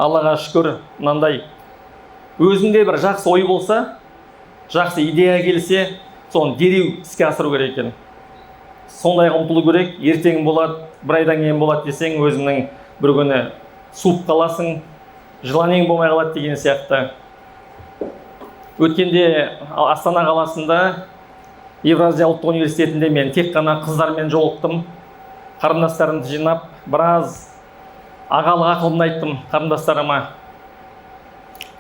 Аллаға шүкір, мынандай өзінде бір жақсы ой болса, жақсы идея келсе, соны дереу іске асыру керек екен. Сондай ұмтылу керек, ертең болады, бір айдан кейін болады десең, өзіңнің бір күні суып қаласың, жыланең болмай қалады деген сияқты. Өткенде Астана қаласында Евразия ұлттық университетінде мен тек қана қыздармен жолықтым. Қарындастарымды жинап, біраз ағалық ақылымды айттым қарындастарыма.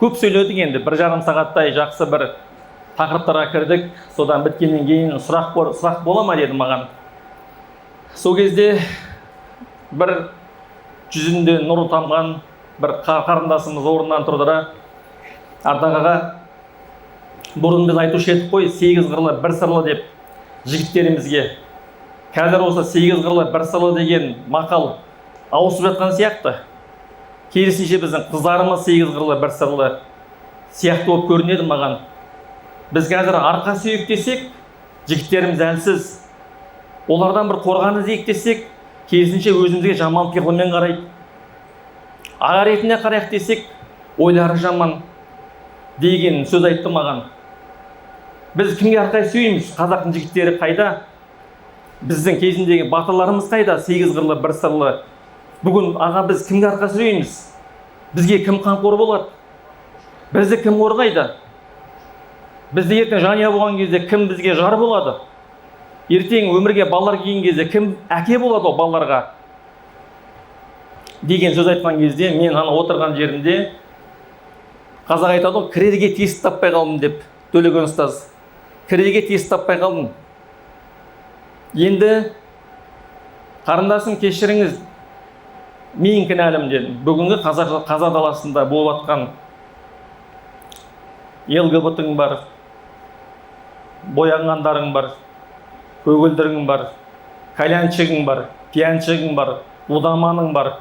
Көп сөйледік енді, 1,5 сағаттай жақсы бір тақырыптарға кірдік. Содан біткеннен кейін сұрақ бола ма деді маған. Сол кезде бір жүзінде нұры тамған бір қарындасымыз орнынан тұрды да, Ардақ аға, бұрын біз айтушы едік қой, 8 қырлы бір сырлы деп жігіттерімізге. Қазір осы 8 қырлы бір сырлы деген мақал ауысып жатқан сияқты. Керісінше біздің қыздарымыз 8 қырлы бір сырлы сияқты болып көрінеді маған. Біз қазір арқа сүйек десек, жігіттеріміз әлсіз. Олардан бір қорғаны дейік десек, керісінше өзімізге жаман пиғылмен қарайды. Аға ретіне қарайық десек, ойлары жаман деген сөз айтты маған. Біз кімге арқа сүйейміз? Қазақтың жігіттері қайда? Біздің кезіндегі батырларымыз қайда? 8 қырлы бір сырлы. Бүгін аға біз кімге арқа сүйейміз? Бізге кім қамқор болады? Бізді кім қорғайды? Бізді ертең жанұя болған кезде кім бізге жар болады? Ертең өмірге балалар келген кезде кім әке болады ол балаларға? Деген сөз айтқан кезде мен ана отырған жерімде қазақ айтады ғой, кірерге тесік таппай қалдым деп, Төлеген ұстаз. Кірерге тесік таппай қалдым. Енді қарындасым кешіріңіз, мен кінәлім дедім. Бүгінгі қазақ даласында болып жатқан ЛГБТ-ң бар, боянғандарың бар, көгілдірің бар, кальянчығың бар, пьянчығың бар, удаманың бар,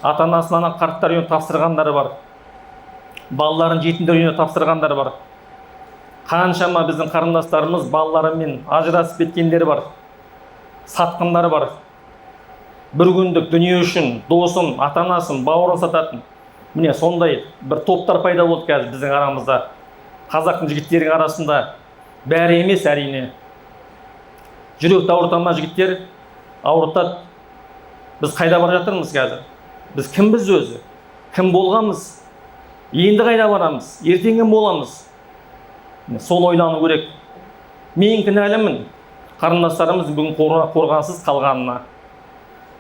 ата-анасынан қарттар үйіне тапсырғандары бар, балаларын жетімдер үйіне тапсырғандары бар. Қаншама біздің қарындастарымыз балаларымен ажырасып кеткендері бар, сатқындары бар. Бір күндік дүние үшін досын, ата-анасын, бауырын сататын. Міне сондай бір топтар пайда болды қазір біздің арамызда. Қазақтың жігіттерінің арасында бәрі емес әрине. Жүректі ауыртама жігіттер ауыртады. Біз қайда бара жатырмыз қазір? Біз кімбіз өзі? Кім болғанбыз? Енді қайда барамыз? Ертең кім боламыз? Сол ойлану керек. Мен кінәлімін қарындастарымыз бүгін қорғансыз қалғанына.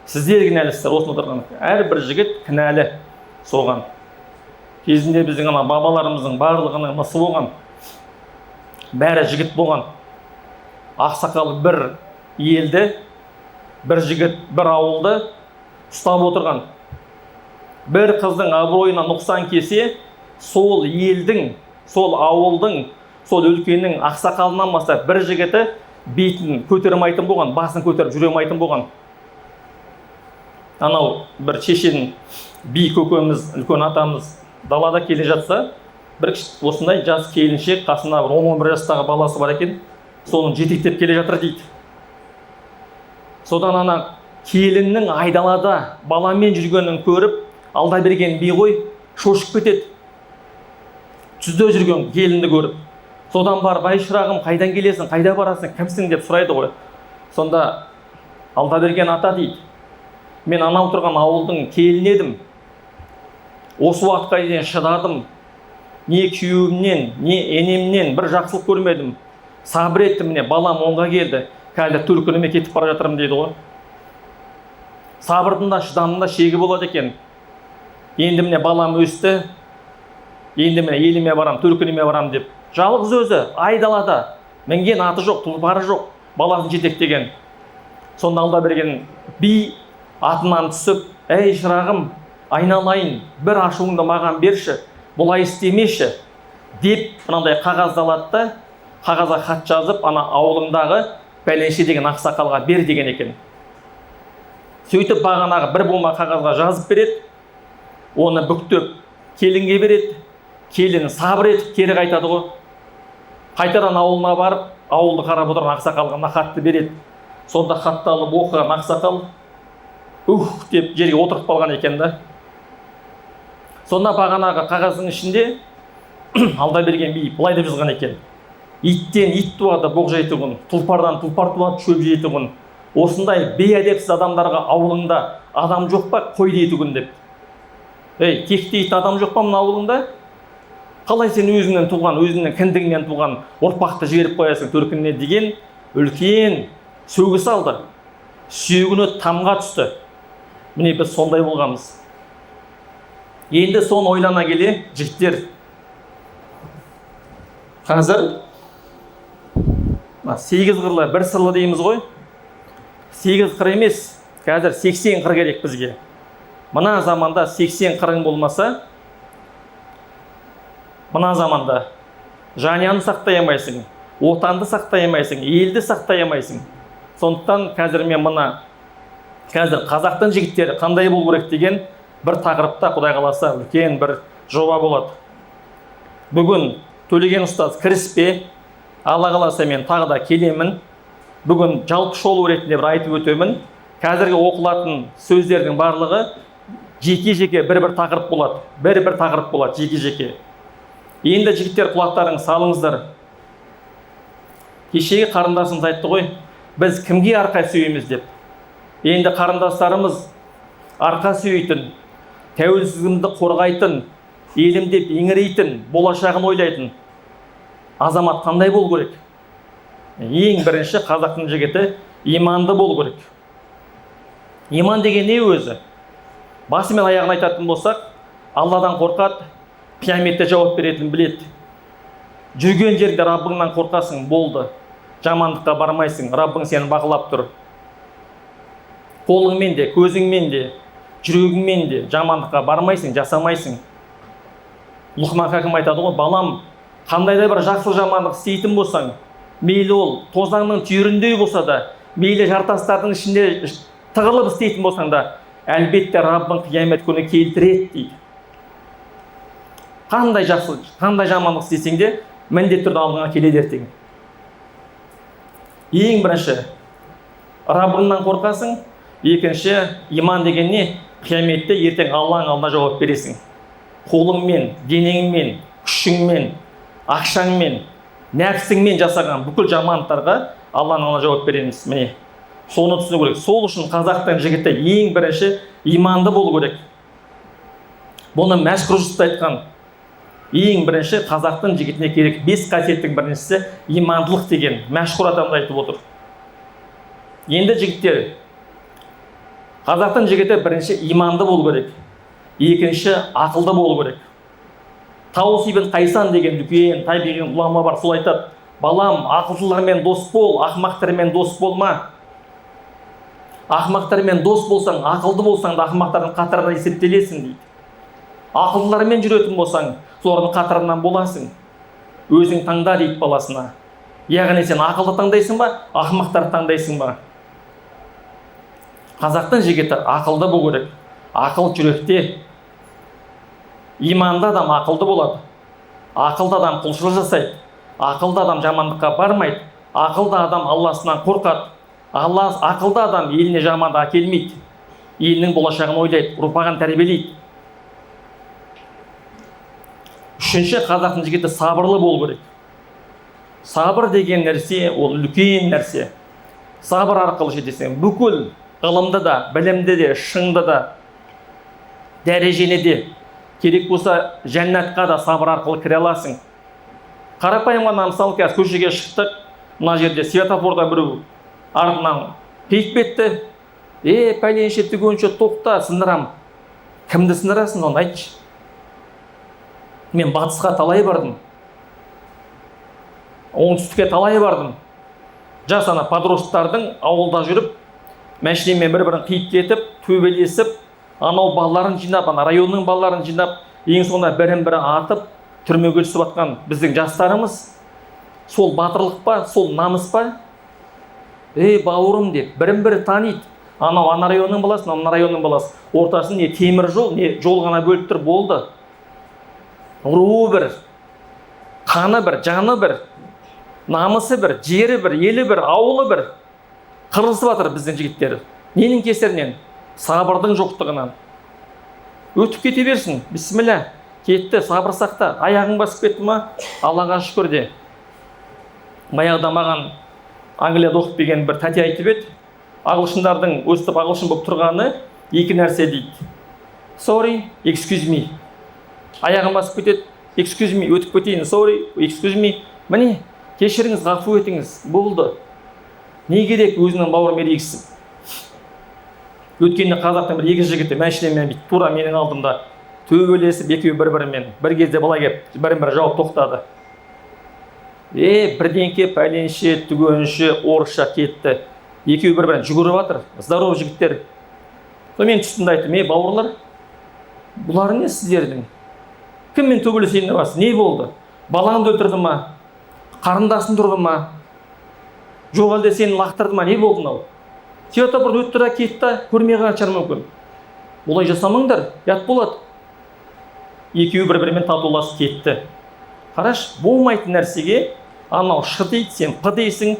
Сіздер кінәлісіздер, осында отырған. Әрбір жігіт кінәлі соған. Кезінде біздің ана бабаларымыздың барлығының мысы болған. Бәрі жігіт болған. Ақсақал бір елді, бір жігіт, бір ауылды ұстап отырған. Бір қыздың абыройына нұқсан келсе, сол елдің, сол ауылдың, сол өлкенің ақсақалынан бастап бір жігіті бетін көтермейтін болған, басын көтеріп жүремейтін болған. Анау бір шешен би көкеміз, үлкен атамыз далада келе жатса, бір осындай жас келіншек, қасында бір 11 жастағы баласы бар екен, соның жетектеп келе жатыр дейді. Содан ана келіннің айдалада баламен жүргенін көріп, алда берген би ғой шошып кетеді. Түзде жүрген келінді көріп. Содан бар, бай шырағым, қайдан келесің, қайда барасың, кімсің деп сұрайды ғой. Сонда алда берген ата дейді, мен анау тұрған ауылдың келін едім. Осы уақытқа дейін шыдадым. Не күйеуімнен, не енемнен бір жақсылық көрмедім. Сабыр еттім, міне балам онға келді. Қазір төркініме кетіп бара жатырмын дейді ғой. Сабырдың да шыдамның да шегі болады екен. Енді міне балам өсті. Енді міне еліме барам, төркініме барам деп. Жалғыз өзі айдалада. Мінген аты жоқ, тұлпары жоқ. Баласын жетектеген. Сонда алда берген би атынан түсіп, әй шырағым, айналайын, бір ашуыңды маған берші, бұлай істемеші деп мынандай қағазды алады да, қағазға хат жазып, ана ауылымдағы бәленше деген ақсақалға бер деген екен. Сөйтіп бағанағы бір болма қағазға жазып береді, оны бүктеп келінге береді, келін сабыр етіп кері қайтады ғой. Қайтадан ауылына барып, ауылды қарап отырған ақсақалға хатты береді. Сонда хатты алып оқыған ақсақал деп жерге отырып қалған екен да. Сонда бағанағы қағаздың ішінде алда берген би былай деп жазған екен: иттен ит туады, боқ жейтұғын, тұлпардан тұлпар туады, шөп жейтұғын. Осындай бейәдепсіз адамдарға ауылыңда адам жоқ па, қой дейтұғын деп. Ей, тек дейтін адам жоқ па мына ауылыңда? Қалай сен өзіңнен туған, өзіңнің кіндігіңнен туған ұрпақты жіберіп қоясың төркініне деген үлкен сөгіс алды. Сүйегіне тамға түсті. Міне біз сондай болғанбыз. Енді соны ойлана келе, жігіттер, қазір 8 қырлы 1 сырлы дейміз ғой. 8 қыр емес, қазір 80 қыр керек бізге. Мына заманда 80 қырың болмаса, мына заманда жанияны сақтай алмайсың, отанды сақтай алмайсың, елді сақтай алмайсың. Сондықтан қазір мен қазір қазақтың жігіттері қандай болу керек деген бір тақырыпта Құдай қаласа үлкен бір жоба болады. Бүгін Төлеген ұстаз кіріспе, Алла қаласа мен тағы да келемін. Бүгін жалпы шолу ретінде бір айтып өтемін. Қазіргі оқылатын сөздердің барлығы жеке-жеке бір тақырып болады. Бір тақырып болады жеке-жеке. Енді жігіттер құлақтарын салыңыздар. Кешегі қарындасымыз айтты ғой, біз кімге арқа сүйеміз деп. Енді қарындастарымыз арқа сүйейтін, тәуелсіздігімді қорғайтын, елім деп еңірейтін, болашағын ойлайтын азамат қандай болу керек? Ең бірінші қазақтың жігіті иманды болу керек. Иман деген не өзі? Басы мен аяғын айтатын болсақ, Алладан қорқады, қияметте жауап беретінін біледі. Жүрген жерде Раббыңнан қорқасың, болды. Жамандыққа бармайсың, Раббың сені бақылап тұр. Қолыңмен де, көзіңмен де, жүрегіңмен де жамандыққа бармайсың, жасамайсың. Лұқман хакім айтады ғой, балам, қандай да бір жақсы жамандық істейтін болсаң, мейлі ол тозаңның түйіріндей болса да, мейлі жартастардың ішінде тығылып істейтін болсаң да, әлбетте Раббың қиямет күні келтіреді дейді. Қандай жақсы, қандай жамандық істесең де, міндетті түрде алдыңа келеді ертең. Ең бірінші Раббыңнан қорқасың, екінші иман деген не? Қияметте ертең Алланың алдына жауап бересің. Қолыңмен, денеңмен, күшіңмен, ақшаңмен, нәпсіңмен жасаған бүкіл жамандықтарға Алланың алдына жауап береміз. Міне, соны түсіну керек. Сол үшін қазақтың жігіті ең бірінші иманды болу керек. Бұны Мәшһүр Жүсіп айтқан. Ең бірінші қазақтың жігітіне керек 5 қасиеттің біріншісі имандылық деген Мәшһүр атамыз айтып отыр. Енді жігіттер, қазақтың жігіті бірінші иманды болу керек. Екінші ақылды болу керек. Таус ибн Қайсан деген үлкен табиғи ғұлама бар, сол айтады: балам, ақылдылармен дос бол, ақымақтармен дос болма. Ақымақтармен дос болсаң, ақылды болсаң да ақымақтардың қатарына есептелесің дейді. Ақылдылармен жүретін болсаң, солардың қатарынан боласың. Өзің таңда дейді баласына. Яғни сен ақылды таңдайсың ба, ақымақтарды таңдайсың ба? Қазақтың жігіті ақылды болу керек. Ақыл жүректе. Иманды адам ақылды болады. Ақылды адам құлшылық жасайды. Ақылды адам жамандыққа бармайды. Ақылды адам Алласынан қорқады. Ақылды адам еліне жамандық әкелмейді. Елінің болашағын ойлайды, ұрпағын тәрбиелейді. Үшінші, қазақтың жігіті сабырлы болу керек. Сабыр деген нәрсе, ол үлкен нәрсе. Сабыр арқылы жетесің. Бүкіл ғылымда да, білімде де, шыңда да, дәрежені де, керек болса жәннатқа да сабыр арқылы кіре аласың. Қарапайым ғана мысалы, қазір көшеге шықтық, мына жерде светофорда біреу артынан қиып кетті. Пәленше түгенше тоқта, сындырам. Кімді сындырасың, оны айтшы. Мен батысқа талай бардым. Оңтүстікке талай бардым. Жас ана подросттардың ауылда жүріп, мәшинемен бір-бірін қиып кетіп, төбелесіп, анау балаларын жинап, районның балаларын жинап, ең соңында бірін-бірі атып, түрмеге түсіп атқан біздің жастарымыз, сол батырлық па, сол намыс па? Бауырым деп, бірін-бірі таниды. Анау ана районның баласы, ана районның баласы. Ортасын не темір жол, не жол ғана бөліп тұр, болды. Руы бір, қаны бір, жаны бір, намысы бір, жері бір, елі бір, ауылы бір. Қырылысып жатыр біздің жігіттер. Ненің кесірінен? Сабырдың жоқтығынан. өтіп кете берсін, бисмилля, кетті, сабыр сақта, аяғың басып кетті ма, Аллаға шүкір де. Баяғыда маған Англияда оқып келген бір тәте айтып еді, ағылшындардың өстіп ағылшын болып тұрғаны екі нәрсе дейді. Sorry, excuse me. Аяғым басып кетеді, excuse me, өтіп кетейін, sorry, excuse me. Міне, кешіріңіз, ғафу етіңіз, болды. Не керек өзінің бауырым ерегісіп. Өткенде қазақтың бір екі жігіті мәшинемен бүйтіп тура менің алдымда төбелесіп, екеуі бір-бірімен бір кезде былай келіп бірін-бірі жауып тоқтады. Бірдеңке пәленше, түгенше, орысша кетті. Екеуі бір-бірін жүгіріп жатыр. Здоров жігіттер. Мен тұстында айттым, бауырлар, бұлар не сіздердің? Кіммен төбелесейін басы? Не болды? Балаңды өлтірді ма? Қарындасын тұрды ма? Жоқ әлде сені лақтырды ма? Не болды мынау? Театр бір өттіра кетті, көрмей қалған шығар мүмкін. Олай жасамаңдар, ят болады. Екеуі бір-бірімен татуласып кетті. Қараш, болмайтын нәрсеге анау шы дейді, сен п дейсің,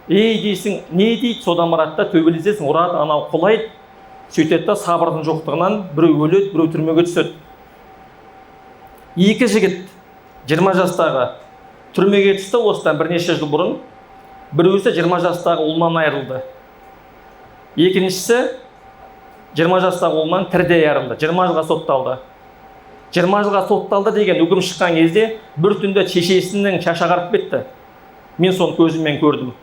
дейсің, не дейді, содан барады да төбелесесің, ұрады, анау құлайды. Сөйтеді да сабырдың жоқтығынан біреу өледі, біреу түрмеге түседі. Екі жігіт 20 жастағы түрмеге түсті осыдан бірнеше жыл бұрын. Біреусі 20 жастағы ұлынан айырылды. Екіншісі 20 жастағы ұлынан тірідей айырылды. 20 жылға сотталды. 20 жылға сотталды деген үкім шыққан кезде бір түнде шешесінің шашы ағарып кетті. Мен соны көзіммен көрдім.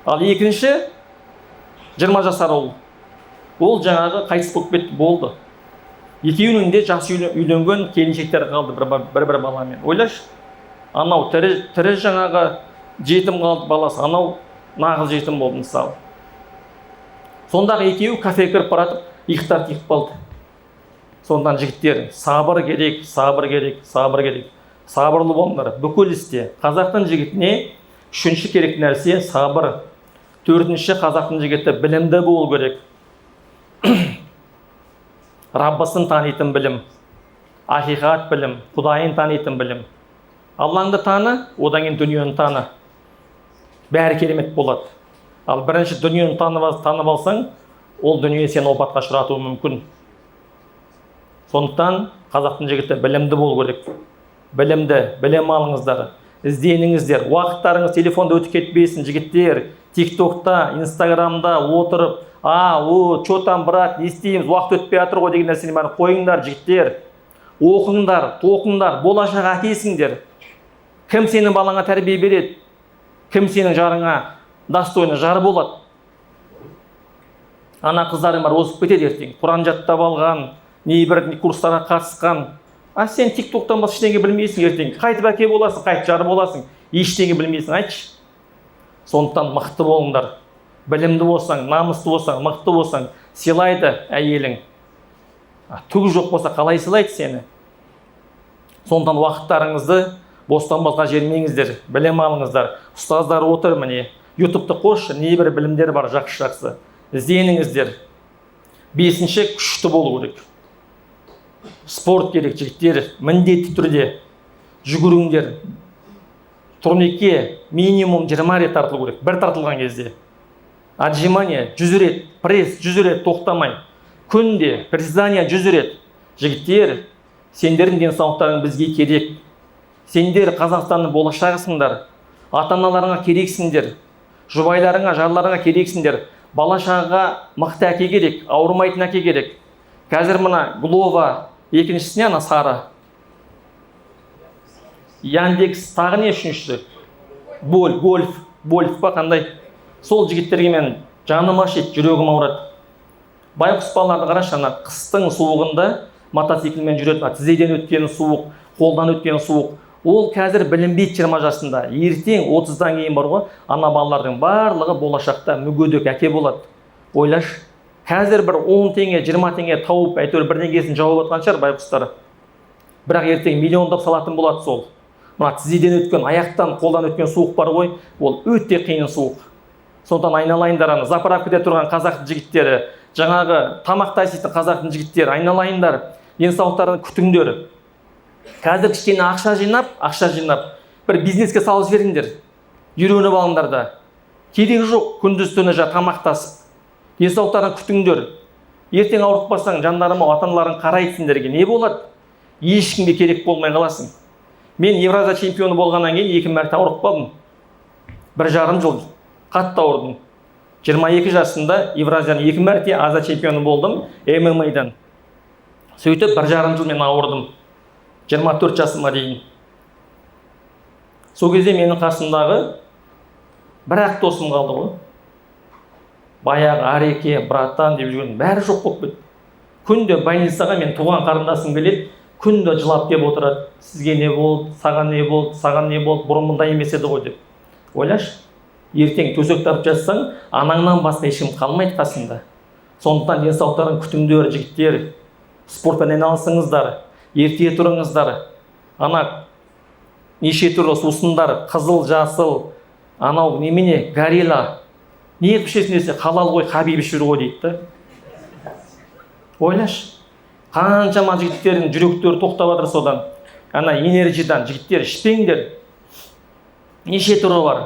Ал екінші 20 жасар ұл. Ол жаңағы қайтыс болып кетті, болды. Екеуінің де жас үйленген келіншектер қалды бір баламен. Ойлашы, анау тірі жаңағы жетім қалды баласы, анау нағыз жетім болды мысалы. Сондағы екеуі кафе кіріп баратып, иықтар тиіп қалды. Сондан жігіттер, сабыр керек, сабыр керек, сабыр керек. Сабырлы болыңдар, бүкіл істе. Қазақтың жігітіне үшінші керек нәрсе сабыр. Төртінші қазақтың жігіті білімді болу керек. Раббысын танитын білім, ақиқат білім, Құдайын танитын білім. Аллаңды таны, одан кейін дүниені таны. Бәрі керемет болады. Ал бірінші дүниені танып алсаң, ол дүние сені опатқа ұшыратуы мүмкін. Сондықтан қазақтың жігіті білімді болу керек. Білімді, білім алыңыздар, ізденіңіздер. Уақыттарыңыз телефонда өтіп кетпесін, жігіттер. Тиктокта, Инстаграмда отырып, что там, брат, не істейміз, уақыт өтпей жатыр ғой деген нәрсені бәрін қойыңдар, жігіттер. Оқыңдар, тоқыңдар, болашақ әкесіңдер. Кім сенің балаңа тәрбие береді? Кім сенің жарыңа достойны жары болады? Ана қыздарың бар, озып кетеді ертең. Құран жаттап алған, небір курстарға қатысқан. Сен тиктоктан басқа ештеңе білмейсің ертең. Қайтып әке боласың, қайтып жары боласың. Ештеңе білмейсің, айтшы. Сондықтан мықты болыңдар. Білімді болсаң, намысты болсаң, мықты болсаң, сыйлайды әйелің. Түгі жоқ болса, қалай сыйлайды сені? Сондықтан уақыттарыңызды бостан-босқа жермеңіздер, білім алыңыздар. Ұстаздар отыр міне. Ютубты қосшы, небір білімдер бар, жақсы-жақсы. Ізденіңіздер. Бесінші, күшті болу керек. Спорт керек, жігіттер, міндетті түрде жүгіріңдер. Турникке минимум 20 рет тартылу керек. Бір тартылған кезде. Отжимание 100 рет, пресс 100 рет тоқтамай. Күнде приседание 100 рет. Жігіттер, сендердің денсаулықтарың бізге керек. Сендер Қазақстанның болашағысыңдар. Ата-аналарыңа керексіңдер. Жұбайларыңа, жарларыңа керексіңдер. Бала-шағаға мықты әке керек, ауырмайтын әке керек. Қазір мына Глова, екіншісіне ана сары. Яндекс тағы не үшіншісі? Гольф па қандай? Сол жігіттерге мен жаным ашиды, жүрегім ауырады. Байқұс балаларды қарашы, ана қыстың суығында мотоциклмен жүреді, тізеден өткен суық, қолдан өткен суық. Ол қазір білінбейді 20 жасында. Ертең 30-дан кейін бар ғой, ана балалардың барлығы болашақта мүгедек әке болады. Ойлаш, қазір бір 10 теңге, 20 теңге тауып, әйтеуір бірдеңесін жауып атқан шығар байқұстар. Бірақ ертең миллиондап салатын болады сол. Мына тізеден өткен, аяқтан, қолдан өткен суық бар ғой, ол өте қиын суық. Сондықтан айналайындар, ана заправкада тұрған қазақ жігіттері, жаңағы тамақ таситын қазақтың жігіттері, айналайындар, денсаулықтарын күтіңдер. Қазір кішкене ақша жинап, бір бизнеске салып жіберіңдер. Үйреніп алыңдар да. Керегі жоқ, күндіз түні тамақтасып. Денсаулықтарын күтіңдер. ертең ауырып қалсаң, жандарыма ата-аналарың қарайды сендерге, не болады? Ешкімге керек болмай қаласың. Мен Евразия чемпионы болғаннан кейін 2 мәрте ауырып қалдым. 1,5 жыл қатты ауырдым. 22 жасында Евразияның 2 мәрте Азия чемпионы болдым ММА-дан. Сөйтіп 1,5 жыл мен ауырдым. 24 жасыма дейін. Сол кезде менің қасымдағы бір-ақ досым қалды ғой. Баяғы Ареке, братан деп жүрген бәрі жоқ болып кетті. Күнде больницаға мен туған қарындасым келеді, күнде жылап кеп отырады. Сізге не болды, саған не болды, саған не болды, бұрын мұндай емес еді ғой деп. Ойлашы, ертең төсек тартып жатсаң, анаңнан басқа ешкім қалмайды қасында. Сондықтан денсаулықтарың күтімдер, жігіттер, спортпен айналысыңыздар, ерте тұрыңыздар. Ана неше түрлі сусындар, қызыл, жасыл, анау немене, горилла. Не етіп ішесің десе, халал ғой, хабиб ішіп жүр ғой дейді. Ойлашы, қаншама жігіттердің жүректері тоқтап жатыр содан. Ана энергиядан жігіттер ішпеңдер. Неше түрі бар.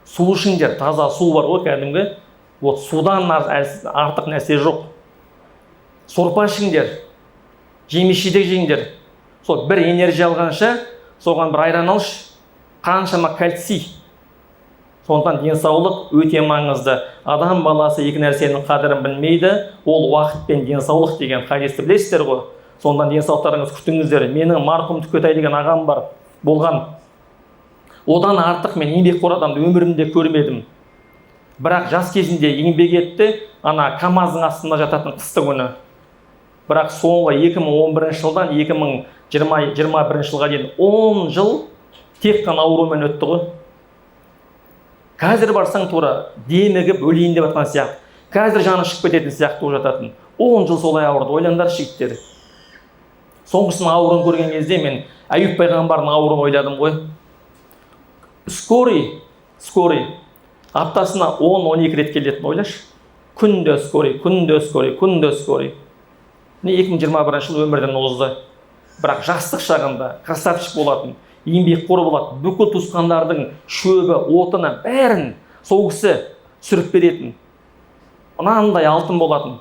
Су ішіңдер, таза су бар ғой кәдімгі. Вот судан артық нәрсе жоқ. Сорпа ішіңдер, жеміс-жидек жеңдер. Сол бір энергия алғанша, соған бір айран алшы. Қаншама кальций. Сондықтан денсаулық өте маңызды. Адам баласы екі нәрсенің қадірін білмейді. Ол уақыт пен денсаулық деген хадисті білесіздер ғой. Сондықтан денсаулықтарыңыз күтіңіздер. Менің марқұм Түкетай деген ағам бар, болған. Одан артық мен еңбекқор адамды өмірімде көрмедім. Бірақ жас кезінде еңбек етті, ана КамАЗдың астында жататын қысты күні. Бірақ соңғы 2011 жылдан 2021 жылға дейін 10 жыл тек қана аурумен өтті ғой. Қазір барсаң тура демігіп өлейін деп жатқан сияқты. Қазір жаны шығып кететін сияқты болып жататын. 10 жыл солай ауырды. Ойлаңдар жігіттер. Соңғысының ауырын көрген кезде мен Аюп пайғамбардың ауырын ойладым ғой. Скорый аптасына 10-12 рет келетін, ойлашы. Күнде скорый. 2021 жыл өмірден озды. Бірақ жастық шағында красавчик болатын. Еңбекқор болады. Бүкіл туысқандардың шөбі, отыны, бәрін сол кісі сүріп беретін. Мынандай алтын болатын.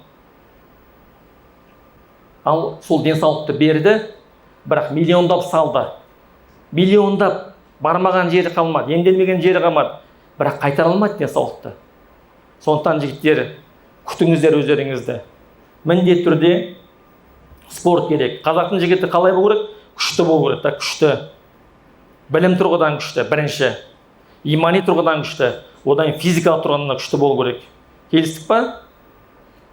Ал сол денсаулықты берді, бірақ миллиондап салды. Миллиондап бармаған жері қалмады, емделмеген жері қалмады. Бірақ қайтара алмады денсаулықты. Сондықтан жігіттер, күтіңіздер өздеріңізді. Міндетті түрде спорт керек. Қазақтың жігіті қалай болу керек? Күшті болу керек, күшті. Білім тұрғыдан күшті, бірінші. Имани тұрғыдан күшті, одан физикалық тұрғыдан күшті болу керек. Келістік па?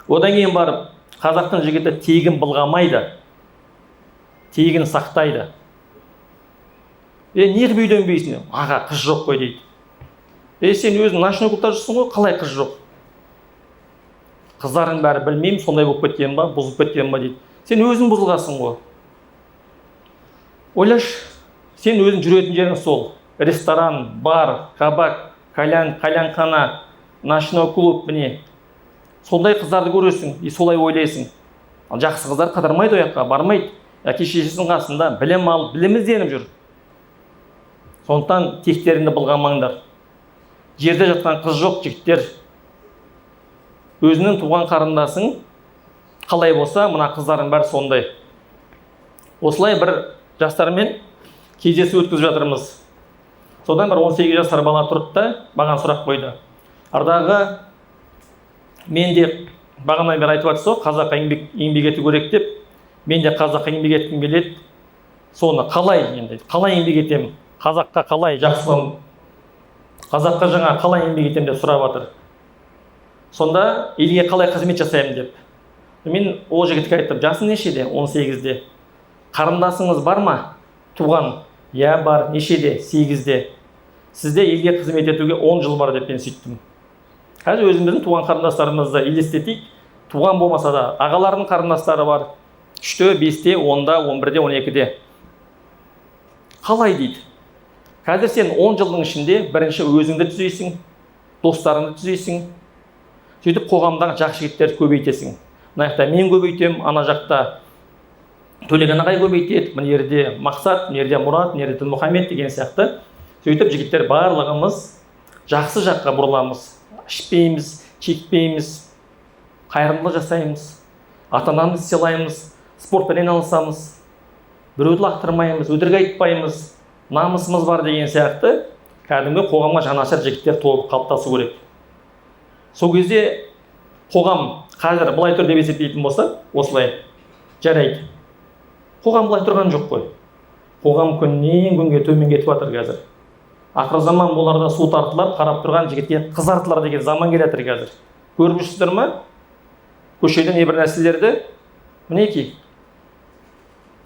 Одан кейін барып, қазақтың жігіті тегін былғамайды, тегін сақтайды. Неғып үйленбейсің? Аға, қыз жоқ қой дейді. Сен өзің ночной клубта жүрсің ғой, қалай қыз жоқ? Қыздарың бәрі білмеймін, сондай болып кеткен ба, бұзып кеткен ба дейді. Сен өзің бұзылғасың ғой. Ойлашы, сен өзің жүретін жерің сол. Ресторан, бар, кабак, кальянхана, ночной клуб, міне. Сондай қыздарды көресің, солай ойлайсың. Жақсы қыздар қыдырмайды ояққа, бармайды. Әке-шешесінің қасында білім алып, білім ізденіп жүр. Сондықтан тектеріңді былғамаңдар. Жерде жатқан қыз жоқ, жігіттер. Өзінің туған қарындасың қалай болса, мына қыздарың бәрі сондай. Осылай бір жастармен кездесу өткізіп жатырмыз. Содан бір 18 жасар бала тұрды да маған сұрақ қойды. Ардағы, мен де бағанай бері айтып жатсыз, қазаққа еңбек ету керек деп, мен де қазаққа еңбек еткім келеді. Соны қалай еңбек етемін? Қазаққа қалай жақсылығым? Қазаққа жаңа қалай еңбек етемін деп сұрап жатыр. Сонда елге қалай қызмет жасаймын деп. Мен ол жігітке айттым, жасың нешеде? 18-де. Қарындасыңыз бар ма? Туған? Я бар. Нешеде? 8-де. Сізде елге қызмет етуге 10 жыл бар деп мен сөйттім. Қазір өзіміздің туған қарындастарымызды елестетейік. Туған болмаса да ағалардың қарындастары бар. 3-те, 5-те, 10-да, 11-де, 12-де. Қалай дейді? Қазір сен 10 жылдың ішінде бірінші өзіңді түзейсің, достарыңды түзейсің. Сөйтіп қоғамдағы жақсы жігіттерді көбейтесің. Мына жақта мен көбейтем, ана жақта Төлеген ағай көбейтеді, мына жерде Мақсат, мына жерде Мұрат, мына жерде Мұхаммед деген сияқты. Сөйтіп жігіттер барлығымыз жақсы жаққа бұрыламыз. Ішпейміз, чекпейміз, қайырымдылық жасаймыз. ата анамызды сыйлаймыз, спортпен айналысамыз, біреуді лақтырмаймыз, өтірік айтпаймыз, намысымыз бар деген сияқты кәдімгі қоғамға жанашыр жігіттер тобы қалыптасу керек. Сол кезде қоғам қазір былай тұр деп есептейтін болса, осылай жарайды. Қоғам былай тұрған жоқ қой. Қоғам күннен күнге төмен кетіп жатыр қазір. Ақыр заман боларда су тартылар, қарап тұрған жігітке қызартылар деген заман келе жатыр қазір. Көріп жүрсіздер ме? Көшеде небір нәрселерді? Мінекей.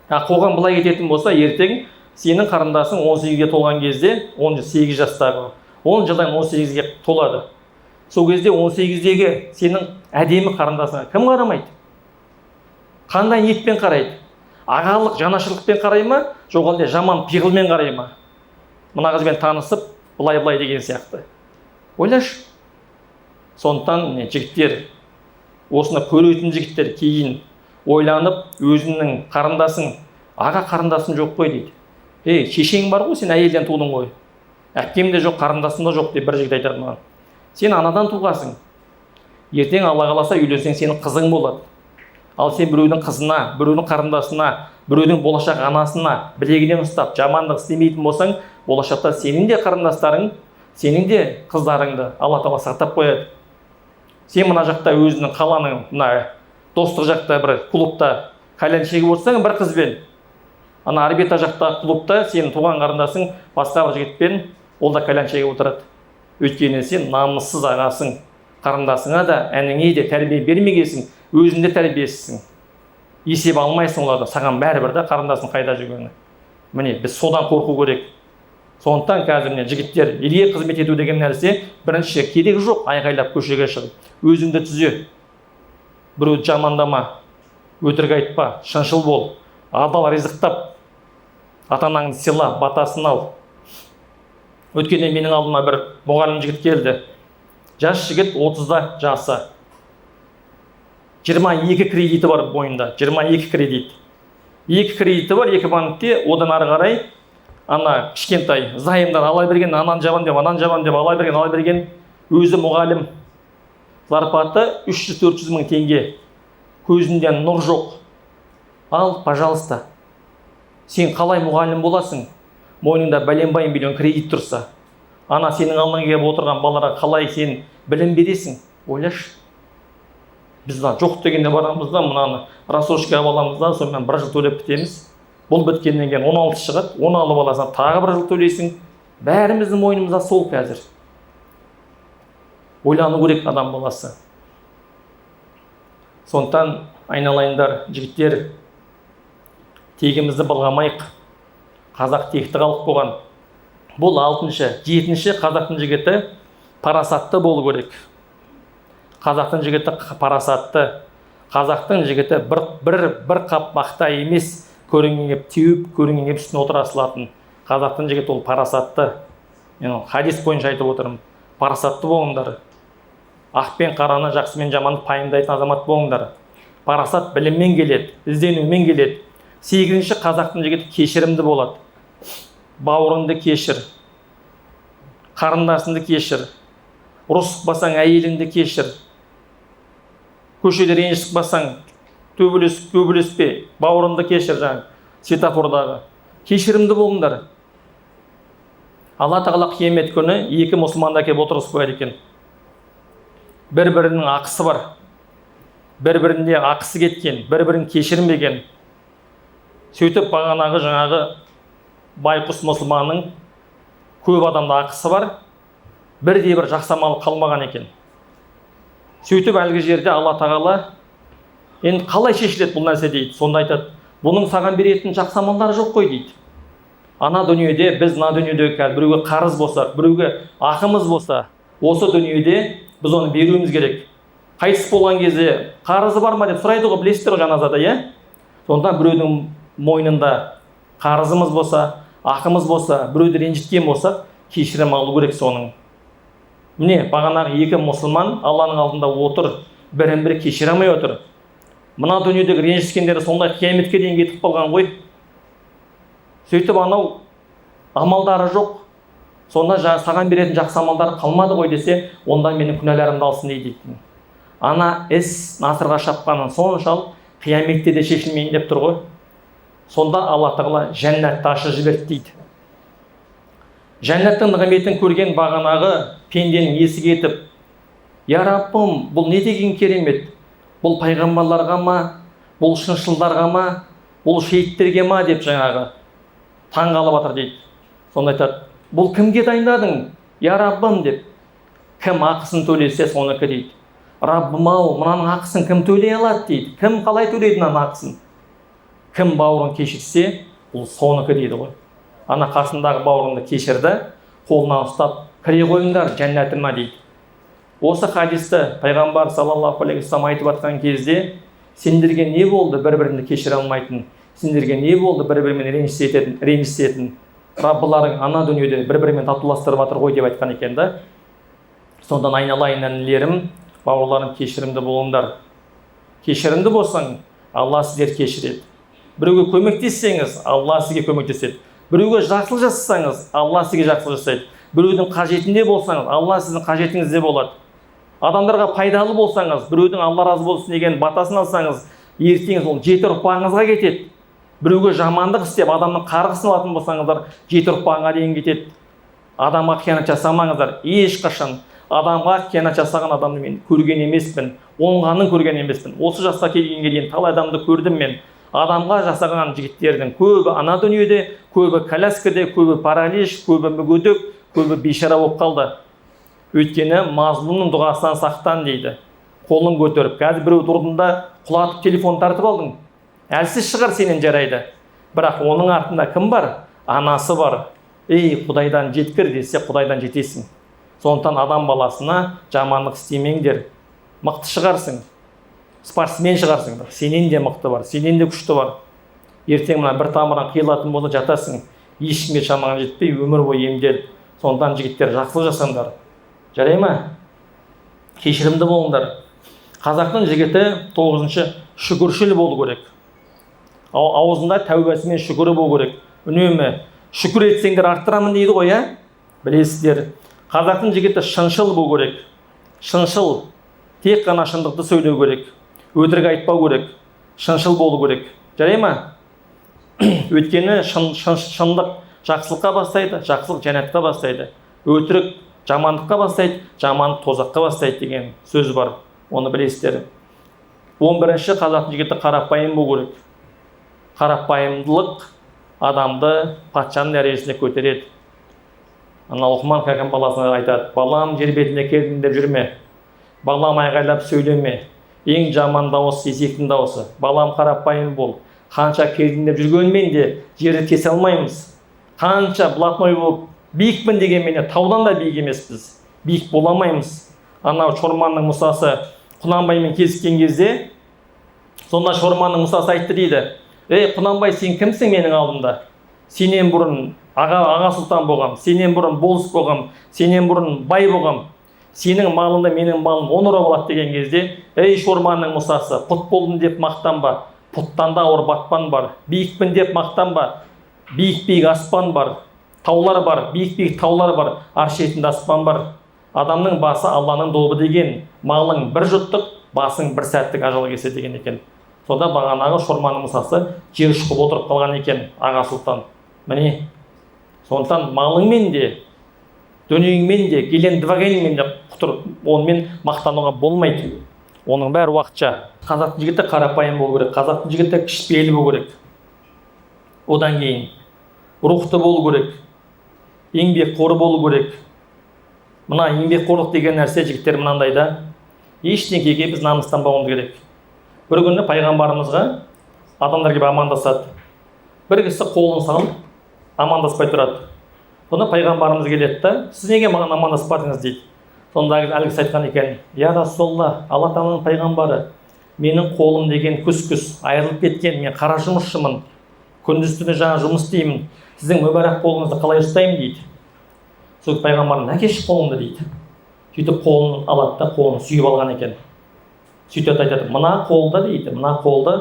Қоғам былай кететін болса, ертең сенің қарындасың 18-ге толған кезде, 18 жастағы, 10 жылдан 18-ге толады. Сол кезде 18-дегі сенің әдемі қарындасыңа кім қарамайды? Қандай ниетпен қарайды? Ағалық, жанашырлықпен қарай ма, жоқ әлде жаман пиғылмен қарай ма? Мына қызбен танысып, былай деген сияқты. Ойлашы. Сондықтан жігіттер, осыны көретін жігіттер кейін ойланып, өзінің қарындасың, аға қарындасың жоқ қой дейді. Шешең бар ғой, сен әйелден тудың ғой. Әпкем де жоқ, қарындасым да жоқ деп бір жігіт айтады маған. Сен анадан туғасың. Ертең Алла қаласа үйленсең сенің қызың болады. Ал сен біреудің қызына, біреудің қарындасына, біреудің болашақ анасына білегінен ұстап, жамандық істемейтін болсаң, болашақта сенің де қарындастарың, сенің де қыздарыңды Алла Тағала сақтап қояды. Сен мына жақта өзінің қаланың, мына достық жақта бір клубта кальян шегіп отырсаң бір қызбен, ана орбита жақта клубта сенің туған қарындасың басқа бір жігітпен ол да кальян шегіп отырады. Өйткені сен намыссыз ағасың, қарындасыңа да, әніңе де тәрбие бермегенсің, өзінде тәрбиесізсің. Есеп алмайсың оларды, саған бәрібір де қарындасың қайда жүргені. Міне, біз содан қорқу керек. Сондықтан қазір жігіттер, елге қызмет ету деген нәрсе бірінші керек жоқ, айғайлап көшеге шығып, өзіңді түзе. Біреуді жамандама, өтірік айтпа, шыншыл бол, адал ризықтап, ата-анаңды сыйла, батасын ал. Өткенде менің алдыма бір мұғалім жігіт келді. Жас жігіт 30-да жасы. 22 кредиті бар бойында, 22 кредит. 2 кредиті бар, 2 банкте, одан ары қарай ана кішкентай зайымдар ала берген, анан жабан деп ала берген, өзі мұғалім. Зарплаты 300-400 мың теңге. Көзінде нұр жоқ. Ал, пожалуйста. Сен қалай мұғалім боласың? Мойныңда бәленбай миллион кредит тұрса. Ана сенің алдыңа келіп отырған балаларға қалай сен білім бересің? Ойлашы. Біз жоқ дегенде барамыз да, мынаны рассрочка аламыз да, сонымен 1 жыл төлеп бітеміз. Бұл біткеннен кейін 16 шығады, 10 алып аласың, тағы 1 жыл төлейсің. Бәріміздің мойнымызда сол қазір. Ойлану керек адам баласы. Сондықтан айналайындар, жігіттер, тегімізді былғамайық. Қазақ текті халық болған. Бұл 6-шы, 7-ші қазақтың жігіті парасатты болу керек. Қазақтың жігіті парасатты. Қазақтың жігіті бір қап мақта емес, көрінген кеп теуіп, көрінген кеп үстіне отыра салатын. Қазақтың жігіті ол парасатты. Мен хадис бойынша айтып отырмын. Парасатты болыңдар. Ақ пен қараны, жақсы мен жаманды пайымдайтын азамат болыңдар. Парасат біліммен келеді, ізденумен келеді. 8-ші қазақтың жігіті кешірімді болады. Бауырыңды кешір, қарындасыңды кешір, ұрыс басаң әйеліңді кешір, көшеде ренжісіп басаң төбелеспе, бауырыңды кешір, светофордағы. Кешірімді болыңдар. Алла Тағала қиямет күні 2 мұсылманды әкеп отырғызып қояды екен. Бір-бірінің ақысы бар, бір-бірінде ақысы кеткен, бір-бірін кешірмеген. Сөйтіп жаңағы байқұс мұсылманның көп адамда ақысы бар, бірде-бір жақсамалы қалмаған екен. Сөйтіп әлгі жерде Алла Тағала енді қалай шешіледі бұл нәрсе дейді. Сонда айтады, бұның саған беретін жақсамалдары жоқ қой дейді. Ана дүниеде, біз мына дүниеде біреуге қарыз болсақ, біреуге ақымыз болса, осы дүниеде біз оны беруіміз керек. Қайтыс болған кезде қарызы бар ма деп сұрайды ғой, білесіздер ғой жаназада, иә? Сонда біреудің мойнында қарызымыз болса, ақымыз болса, біреуді ренжіткен болса, кешірім алу керек соның. Міне, бағанағы 2 мұсылман Алланың алдында отыр, бірін-бірі кешіре алмай отыр. Мына дүниедегі ренжіскендері сондай қияметке дейін кетіп қалған ғой. Сөйтіп анау амалдары жоқ. Сонда саған беретін жақсы амалдары қалмады ғой десе, онда менің күнәларымды алсын дейді. ана іс насырға шапқаның соншалық қияметте де шешілмейін деп тұр ғой. Сонда Алла тағала жәннатты ашып жіберді дейді. Жәннаттың нығметін көрген бағанағы пенденің есі кетіп, я Раббым, бұл не деген керемет? Бұл пайғамбарларға ма, бұл шыншылдарға ма, бұл шейіттерге ма деп жаңағы таңғалып жатыр дейді. Сонда айтады, бұл кімге дайындадың, я Раббым деп. Кім ақысын төлесе соныкі дейді. Раббым ау, мынаның ақысын кім төлей алады дейді. Кім қалай төлейді мынаның ақысын? Кім бауырын кешірсе, бұл соныкі дейді ғой. Ана қасындағы бауырыңды кешірді, қолынан ұстап, кіре қойыңдар жәннатыма дейді. Осы хадисті пайғамбар саллаллаху алейхи вассалам айтып жатқан кезде, сендерге не болды бір-біріңді кешіре алмайтын? Сендерге не болды бір-бірімен ренжісетін? Раббыларың ана дүниеде бір-бірімен татуластырып жатыр ғой деп айтқан екен да. Сондан айналайын інілерім, бауырларым, кешірімді болыңдар. Кешірімді болсаң, Алла сіздер кешіреді. Біреуге көмектессеңіз, Алла сізге көмектеседі. Біреуге жақсылық жасасаңыз, Алла сізге жақсылық жасайды. Біреудің қажетінде болсаңыз, Алла сіздің қажетіңізде болады. Адамдарға пайдалы болсаңыз, біреудің Алла разы болсын деген батасын алсаңыз, ертеңіз ол 7 ұрпағыңызға кетеді. Біреуге жамандық істеп, адамның қарғысын алатын болсаңыздар, 7 ұрпағыңа дейін кетеді. Адамға қиянат жасамаңыздар, ешқашан. Адамға қиянат жасаған адамды мен көрген емеспін, оңғанын көрген емеспін. Осы жасқа келгенге дейін талай адамды көрдім мен. Адамға жасаған жігіттердің көбі ана дүниеде, көбі коляскада, көбі паралич, көбі мүгедек, көбі бейшара болып қалды. Өйткені мазлумның дұғасынан сақтан дейді. Қолын көтеріп, қазір біреу тұрдында құлатып телефон тартып алдың. Әлсіз шығар сенен жарайды. Бірақ оның артында кім бар? Анасы бар. Ей, Құдайдан жеткір десе, Құдайдан жетесің. Сондықтан адам баласына жамандық істемеңдер. Мықты шығарсың. Спортсмен шығарсың, сенен де мықты бар, сенен де күшті бар. Ертең мына бір тамырдан қиылатын болса жатасың, ешкімге шамаң жетпей, өмір бойы емделіп. Сондықтан жігіттер жақсылық жасаңдар. Жарай ма? Кешірімді болыңдар. Қазақтың жігіті 9-шы шүкіршіл болу керек. Аузында тәубасымен шүкірі болу керек. Үнемі шүкір етсеңдер арттырамын дейді ғой, ә? Білесіздер. Қазақтың жігіті шыншыл болу керек. Шыншыл, тек қана шындықты сөйлеу керек. Өтірік айтпау керек, шыншыл болу керек. Жарай ма? Өйткені шындық жақсылыққа бастайды, жақсылық жәннатқа бастайды. Өтірік жамандыққа бастайды, жамандық тозаққа бастайды деген сөз бар. Оны білесіздер. 11-ші қазақтың жігіті қарапайым болу керек. Қарапайымдылық адамды патшаның дәрежесіне көтереді. Ана Лұқман хакім баласына айтады: балам, жер бетіне келдім деп жүрме. Балам, айғайлап сөйлеме. Ең жаман дауыс есектің дауысы. Балам, қарапайым бол. Қанша келдім деп жүргенмен де жерді кесе алмаймыз. Қанша блатной болып биікпін дегенмен таудан да биік емеспіз. Биік бола алмаймыз. Анау Шорманның Мұсасы Құнанбаймен кезіккен кезде, сонда Шорманның Мұсасы айтты дейді: ей Құнанбай, сен кімсің менің алдымда? Сенен бұрын аға сұлтан болғам, сенен бұрын болыс болғам, сенен бұрын бай болғам. Сенің малыңда менің малым 10 ұра болады деген кезде, ей Шорманның Мұсасы, пұт болдым деп мақтанба, пұттан да ауыр батпан бар. Биікпін деп мақтанба, биік аспан бар, таулар бар, биік таулар бар, арш шетінде аспан бар. Адамның басы Алланың добы деген, малың бір жұттық, басың бір сәттік ажал кеседі деген екен. Сонда бағанағы Шорманның Мұсасы жер шұқып отырып қалған екен, аға сұлтан. Міне, сондықтан малыңмен де, дүниеңмен де, келен двагенмен де онымен мақтануға болмайды. Оның бәрі уақытша. Қазақтың жігіті қарапайым болу керек, қазақтың жігіті кішіпейіл болу керек. Одан кейін рухты болу керек, еңбекқор болу керек. Мына еңбекқорлық деген нәрсе жігіттер мынандайда, ештеңеге біз намыстанбауымыз керек. Бір күні пайғамбарымызға адамдар келіп амандасады. Бір кісі қолын салып амандаспай тұрады. Сонда пайғамбарымыз келеді да: сіз неге маған амандаспадыңыз дейді. Сонда әлгісі айтқан екен: я Расулалла, Алла Тағаланың пайғамбары, менің қолым деген күс айырылып кеткен, мен қара жұмысшымын, күндіз-түні жаңа жұмыс істеймін, сіздің мүбәрак қолыңызды қалай ұстаймын дейді. Сол пайғамбарым: әкеші қолыңды дейді. Сөйтіп қолын алады да қолын сүйіп алған екен. Сөйтіп айтады: мына қолды дейді, мына қолды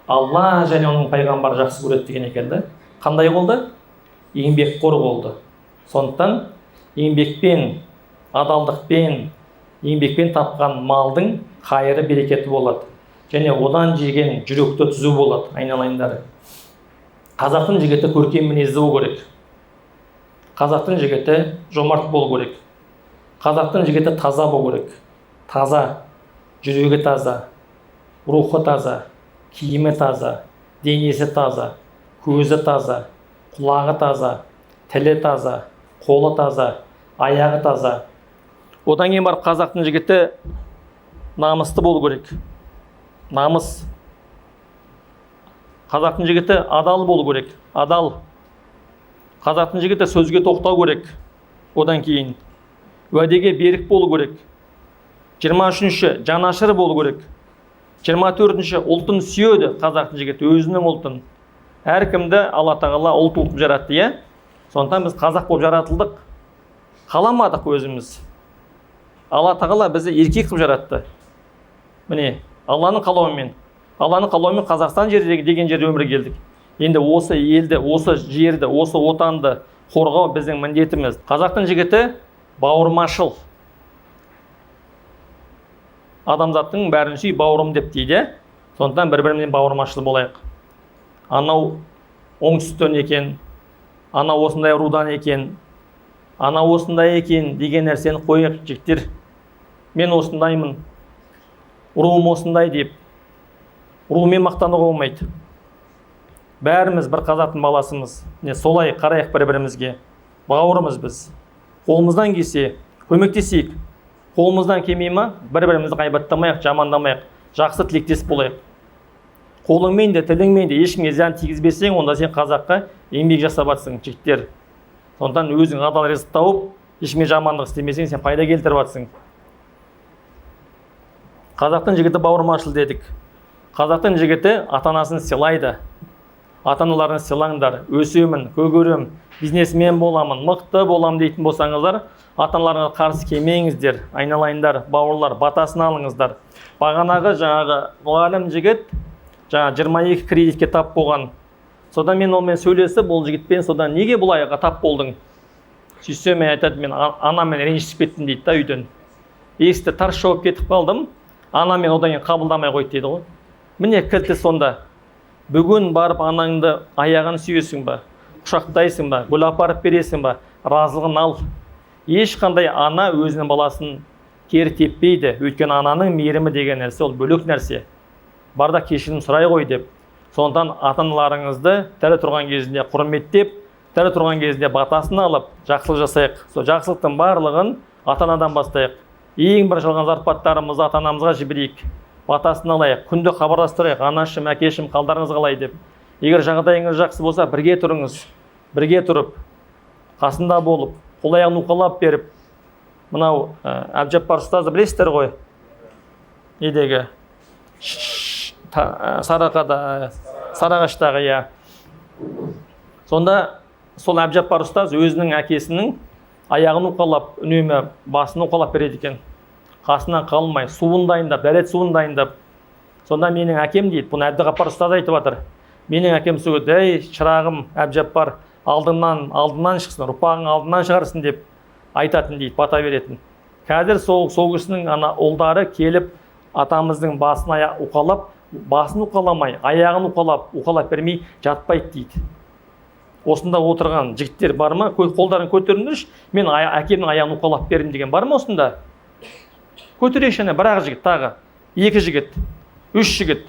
Алла және оның пайғамбары жақсы көреді деген екен да. Қандай қолды? Еңбекқор қолды. Сондықтан еңбекпен, адалдықпен, еңбекпен тапқан малдың қайыры берекеті болады. Және одан жеген жүректі түзу болады, айналайындар. Қазақтың жігіті көркем мінезді болу керек. Қазақтың жігіті жомарт болу керек. Қазақтың жігіті таза болу керек. Таза, жүрегі таза, рухы таза, киімі таза, денесі таза, көзі таза, құлағы таза, тілі таза, қолы таза, аяғы таза. Одан кейін барып қазақтың жігіті намысты болу керек. Намыс. Қазақтың жігіті адал болу керек. Адал. Қазақтың жігіті сөзге тоқтау керек. Одан кейін уәдеге берік болу керек. 23-ші жанашыр болу керек. 24-ші ұлтын сүйеді қазақтың жігіті, өзінің ұлтын. Әркімді Алла тағала ұлт жаратты, иә? Сондықтан біз қазақ болып жаратылдық. Қаламадық өзіміз. Алла тағала бізді еркек қылып жаратты. Міне, Алланың қалауымен Қазақстан жері деген жерде өмірге келдік. Енді осы елді, осы жерді, осы отанды қорғау біздің міндетіміз. Қазақтың жігіті бауырмашыл. Адамзаттың бәрін сүй, бауырым деп дейді. Сондықтан бір-бірімізбен бауырмашыл болайық. Анау оңтүстіктен екен, анау осындай рудан екен, анау осындай екен деген нәрсені қойық, жігіттер. Мен осындаймын, руым осындай деп, руымен мақтануға болмайды. Бәріміз бір қазақтың баласымыз. Солай қарайық бір-бірімізге. Бауырымыз біз. Қолымыздан келсе, көмектесейік. Қолымыздан келмей ма, бір-бірімізді ғайбаттамайық, жамандамайық, жақсы тілектес болайық. Қолыңмен де, тіліңмен де ешкімге зиян тигізбесең, онда сен қазаққа еңбек жасап жатсың, жігіттер. Сондықтан өзің адал ризық тауып, ешкімге жамандық істемесең, сен пайда келтіріп жатсың. Қазақтың жігіті бауырмашыл дедік. Қазақтың жігіті ата-анасын сыйлайды. Ата-аналарын сыйлаңдар. Өсемін, көгерем, бизнесмен боламын, мықты болам дейтін болсаңыздар, ата-аналарға қарсы келмеңіздер. Айналайындар, бауырлар, батасын алыңыздар. Бағанағы мұғалім жігіт 22 кредитке тап болған. Содан мен онымен сөйлесіп, ол жігітпен содан неге бұлайға тап болдың? Сөйтсем мен айтады, мен анаммен ренжісіп кеттім дейді да үйден. Есікті тарс жауып кетіп қалдым. Анамен одан кейін қабылдамай қойды дейді ғой. Міне кілті сонда. Бүгін барып анаңды аяғын сүйесің ба, құшақтайсың ба, гүл апарып бересің ба, разылығын ал. Ешқандай ана өзінің баласын кері теппейді. Өйткені ананың мейірімі деген нәрсе ол бөлек нәрсе. Барда кешірім сұрай ғой деп. Сондықтан ата-аналарыңызды тірі тұрған кезінде құрметтеп, тірі тұрған кезінде батасын алып, жақсылық жасайық. Сол жақсылықтың барлығын ата-анадан бастайық. Ең бір жалған зарпаттарымызды ата-анамызға жіберейік. Батасын алайық, күнді хабарластырайық, анашым, әкешім, қалдарыңыз қалай деп. Егер жағдайыңыз жақсы болса, бірге тұрыңыз. Бірге тұрып, қасында болып, қол-аяғын уқалап беріп, мынау Әбжаппар ұстазды білесіздер ғой? Недегі? Сарыағаштағы, иә. Сонда сол Әбжаппар ұстаз өзінің әкесінің аяғын уқалап, үнемі басын уқалап береді екен. Қасынан қалмай, суын дайындап, дәрет суын дайындап. Сонда менің әкем дейді, бұны Әбдіғаппар ұстаз айтып жатыр. Менің әкем сөйледі, ей шырағым Әбжаппар, алдынан шықсын, ұрпағың алдынан шығарсын деп айтатын дейді, бата беретін. Қазір сол кісінің ұлдары келіп атамыздың басын уқалап, басын уқаламай, аяғын уқалап бермей жатпайды дейді. Осында отырған жігіттер бар ма? Қолдарын көтеріңдерші, мен әкемнің аяғын уқалап бердім деген бар ма осында? Көтерейші, бір-ақ жігіт, тағы 2 жігіт, 3 жігіт.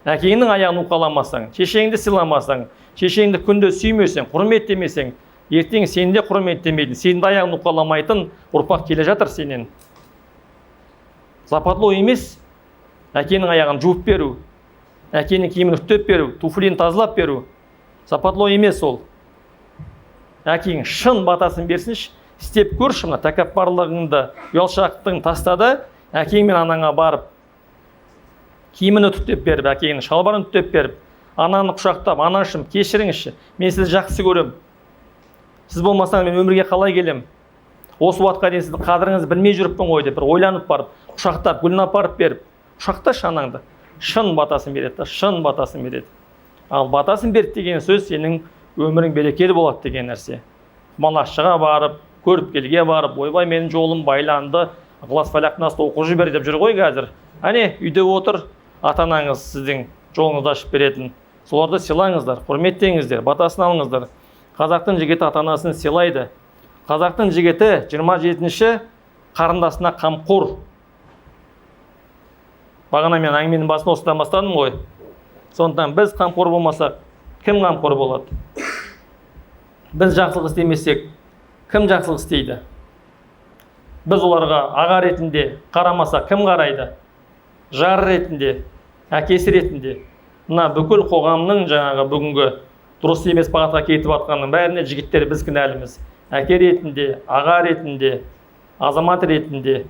Әкеңнің аяғын уқаламасаң, шешеңді сыйламасаң, шешеңді күнде сүймесең, құрметтемесең, ертең сені де құрметтемейді, сенің аяғын уқаламайтын ұрпақ келе жатыр сенен. Западло емес, әкенің аяғын жуып беру, әкенің киімін үтіктеп беру, туфлиін тазалап беру. Западло емес ол. Әкең шын батасын берсінші, істеп көрші, мына тәкаппарлығыңды, ұялшақтығын тастады, әкең мен анаңа барып, киімін үтіктеп беріп, әкеңнің шалбарын үтіктеп беріп, ананы құшақтап, анашым, кешіріңізші, мен сізді жақсы көрем. Сіз болмасаң мен өмірге қалай келем? Осы уақытқа дейін сіздің қадіріңізді білмей жүріппін ғой деп, бір ойланып барып, құшақтап, гүлін апарып беріп, құшақташы анаңды. Шын батасын береді, шын батасын береді. Ал батасын берді деген сөз сенің өмірің берекелі болады деген нәрсе. Малашыға барып, көріпкелге барып, ойбай менің жолым байланды, ықылас фәлақ насты оқып жібер деп жүр ғой қазір. Әне үйде отыр, ата анаңыз сіздің жолыңызды ашып беретін. Соларды сыйлаңыздар, құрметтеңіздер, батасын алыңыздар. Қазақтың жігіті ата анасын сыйлайды. Қазақтың жігіті 27-ші қарындасына қамқор. Бағана мен әңгіменің басын осыдан бастадым ғой. Сондықтан біз қамқор болмасақ, кім қамқор болады? Біз жақсылық істемесек, кім жақсылық істейді? Біз оларға аға ретінде қарамаса, кім қарайды? Жар ретінде, әкесі ретінде. Мына бүкіл қоғамның жаңағы бүгінгі дұрыс емес бағытқа кетіп жатқанның бәріне жігіттер біз кінәліміз. Әке ретінде, аға ретінде, азамат ретінде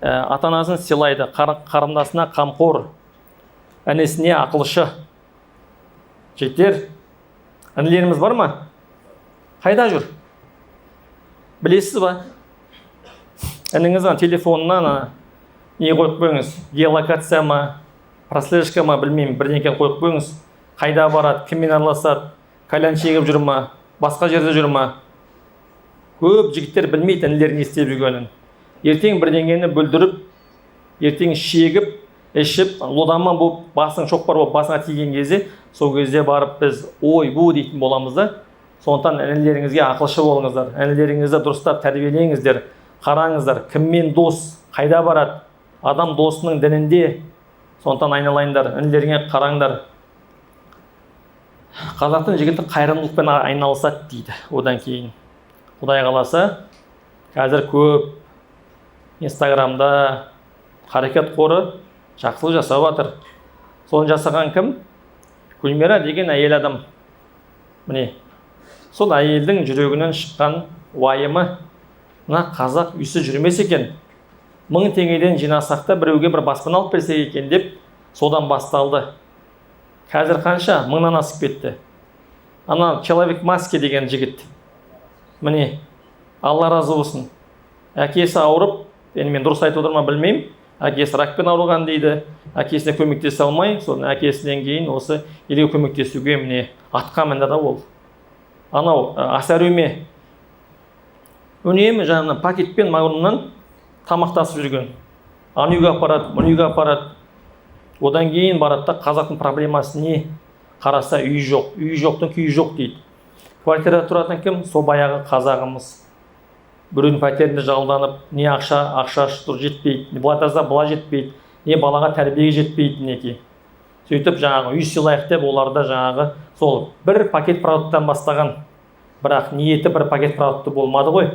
ата анасын сыйлайды, қарындасына қамқор, інісіне ақылшы. Жігіттер, інілеріміз бар ма? Қайда жүр? Білесіз ба? Ініңіз телефонына не қойып қойыңыз? Геолокация ма, прослежка ма, білмеймін, бірдеңе қойып қойыңыз. Қайда барады, кіммен араласады, кальян шегіп жүр ма, басқа жерде жүр ма? Көп жігіттер білмейді інілер не істеп жүргенін. Ертең бірдеңені бүлдіріп, ертең шегіп, ішіп, лодама болып, басың шоқпар болып басыңа тиген кезде, сол кезде барып біз ой-бу дейтін боламыз да. Сондықтан інілеріңізге ақылшы болыңыздар, інілеріңізді дұрыстап тәрбиелеңіздер, қараңыздар, кіммен дос, қайда барады, адам досының дінінде. Сондықтан айналайындар, інілеріңе қараңдар. Қазақтың жігіті қайырымдылықпен айналысады дейді. Одан кейін Құдай қаласа, қазір көп Инстаграмда қарекет қоры жақсылық жасап жатыр. Соны жасаған кім? Гүлмира деген әйел адам. Міне, сол әйелдің жүрегінен шыққан уайымы, мына қазақ үйсіз жүрмес екен. 1000 теңгеден жинасақ та біреуге бір баспана алып берсек екен деп, содан басталды. Қазір қанша? 1000-нан асып кетті. Ана человек маски деген жігіт. Міне, Алла разы болсын. Әкесі ауырып, мен дұрыс айтып отырмын білмеймін. Әкесі ракпен ауырған дейді. Әкесіне көмектесе алмай, соны әкесінен кейін осы елге көмектесуге міне атқа мінді да ол. Анау асәруме үнемі жаңағы пакетпен магнумнан тамақтасып жүрген. Аны үйге апарады, мұны үйге апарады. Одан кейін барады да қазақтың проблемасы не? Қараса үй жоқ, үй жоқтың күйі жоқ дейді. Квартирада тұратын кім? Сол баяғы қазағымыз. Біреудің пәтерінде жалданып, не ақша тұр жетпейді, не былай таза бұла жетпейді, не балаға тәрбиеге жетпейді неке. Сөйтіп жаңағы үй сыйлайық деп оларда жаңағы сол бір пакет продукттан бастаған. Бірақ ниеті бір пакет продукты болмады ғой.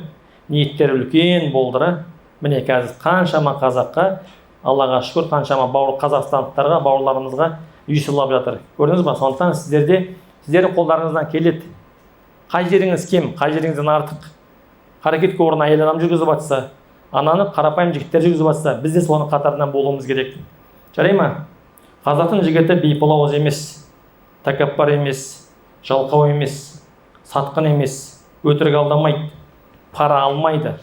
Ниеттері үлкен болды. Міне қазір қаншама қазаққа, Аллаға шүкір, қаншама қазақстандықтарға, бауырларымызға үй сыйлап жатыр. Көрдіңіз ба? Сондықтан сіздердің қолдарыңыздан келеді. Қай жеріңіз кем, қай жеріңізден артық. Қарекетке орнына әйел адам жүргізіп жатса, ананы қарапайым жігіттер жүргізіп жатса, біз де соның қатарынан болуымыз керек. Жарай ма? Қазақтың жігіті бейпылауыз емес, тәкаппар емес, жалқау емес, сатқын емес, өтірік алдамайды, пара алмайды,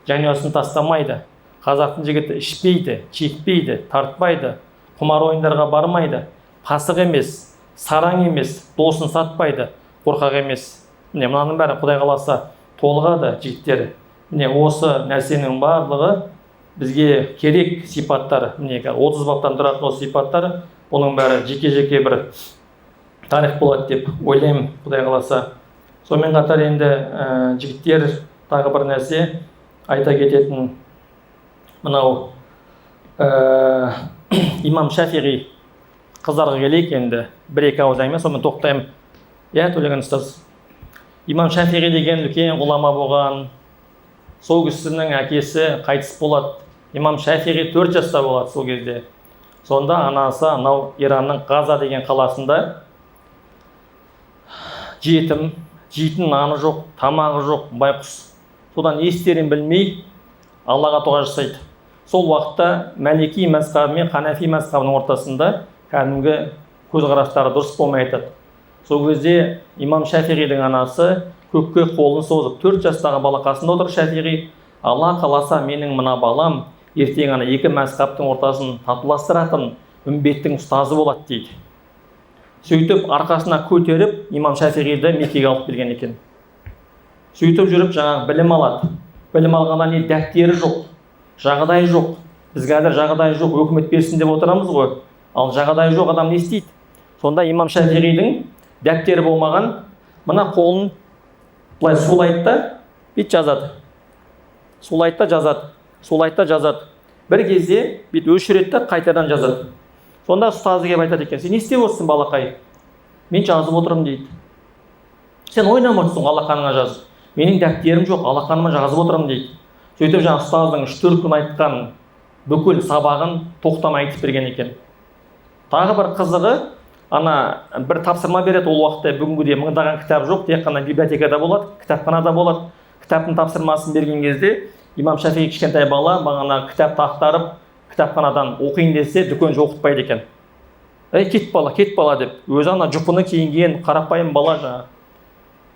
жанұясын тастамайды. Қазақтың жігіті ішпейді, чекпейді, тартпайды, құмар ойындарға бармайды, пасық емес, сараң емес, досын сатпайды, қорқақ емес. Міне мынаның бәрі Құдай қаласа толығады жігіттер. Міне осы нәрсенің барлығы бізге керек сипаттар. Міне 30 баптан тұратын осы сипаттар, оның бәрі жеке-жеке бір тарих болады деп ойлаймын, Құдай қаласа. Сонымен қатар енді жігіттер тағы бір нәрсе айта кететін, мынау имам Шафиғи қыздарға келейік енді, бір-екі ауыз әңгіме, сонымен тоқтаймын. Төлеген ұстаз. Имам Шафиғи деген үлкен ғұлама болған. Сол кісінің әкесі қайтыс болады. Имам Шафиғи 4 жаста болады сол кезде. Сонда анасы анау Иранның Газа деген қаласында жетім, жейтін наны жоқ, тамағы жоқ, байқұс. Содан не істерін білмей Аллаға тоға жасайды. Сол уақытта Мәлики мазхабы мен Ханафи мазхабының ортасында кәдімгі көзқарастары дұрыс болмай айтады. Сол кезде имам Шафиғидің анасы көкке қолын созып, 4 жастағы балақасында отыр Шафиғи. Алла қаласа менің мына балам ертең ана екі мазхабтың ортасын татуластыратын үмбеттің ұстазы болады дейді. Сөйтіп арқасына көтеріп имам Шафиғиді Меккеге алып берген екен. Сөйтіп жүріп жаңағы білім алады. Білім алғаннан кейін дәптері жоқ. жағдай жоқ. Біз қазір жағдай жоқ, өкімет берсін деп отырамыз ғой. Ал жағдай жоқ адам не істейді? Сонда имам Шафиғидің дәптері болмаған, мына қолын былай сулайды да, бүйтіп жазады. Сулайды да жазады, сулайды да жазады. Бір кезде бүйтіп өшіреді да қайтадан жазады. Сонда ұстазы келіп айтады екен: сен не істеп отырсың балақай? Мен жазып отырмын дейді. Сен ойнап отырсың алақаныңа жазып. Менің дәптерім жоқ, алақаныма жазып отырмын дейді. Сөйтіп жаңа ұстаздың 3-4 күн айтқан бүкіл сабағын тоқтамай айтып берген екен. Тағы бір қызығы, ана бір тапсырма береді ол уақытта, бүгінгідей мыңдаған кітап жоқ, тек қана библиотекада болады, кітапханада болады. Кітаптың тапсырмасын берген кезде имам Шафиғи кішкентай бала бағана кітапты ақтарып, кітапханадан оқиын десе, дүкенші оқытпайды екен. Кет бала деп, өзі ана жұпыны киінген қарапайым бала жаңа.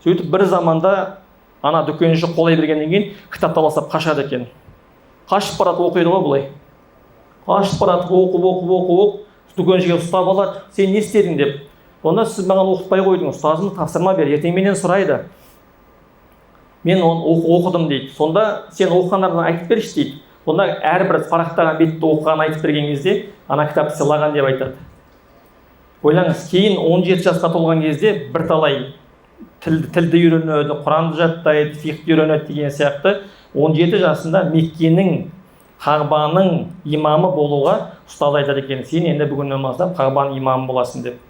Сөйтіп бір заманда ана дүкенші қолай бергеннен кейін кітап таласап қашады екен. Қашып барады, оқиды ғой бұлай. Қашып барады, оқып, дүкеншіге ұстап алады: сен не істедің деп. Онда сіз маған оқытпай қойдыңыз, ұстазым тапсырма бер, ертең менен сұрайды. Мен оны оқыдым дейді. Сонда сен оқығандардан айтып берші дейді. Сонда әрбір парақтаған бетті оқығанын айтып берген кезде ана кітапты сыйлаған деп айтады. Ойлаңыз, кейін 17 жасқа толған кезде бірталай тілді үйренеді, Құранды жаттайды, фиқхты үйренеді деген сияқты 17 жасында Меккенің Қағбаның имамы болуға ұстаз айтады екен: сен енді бүгіннен бастап Қағбаның имамы боласың деп.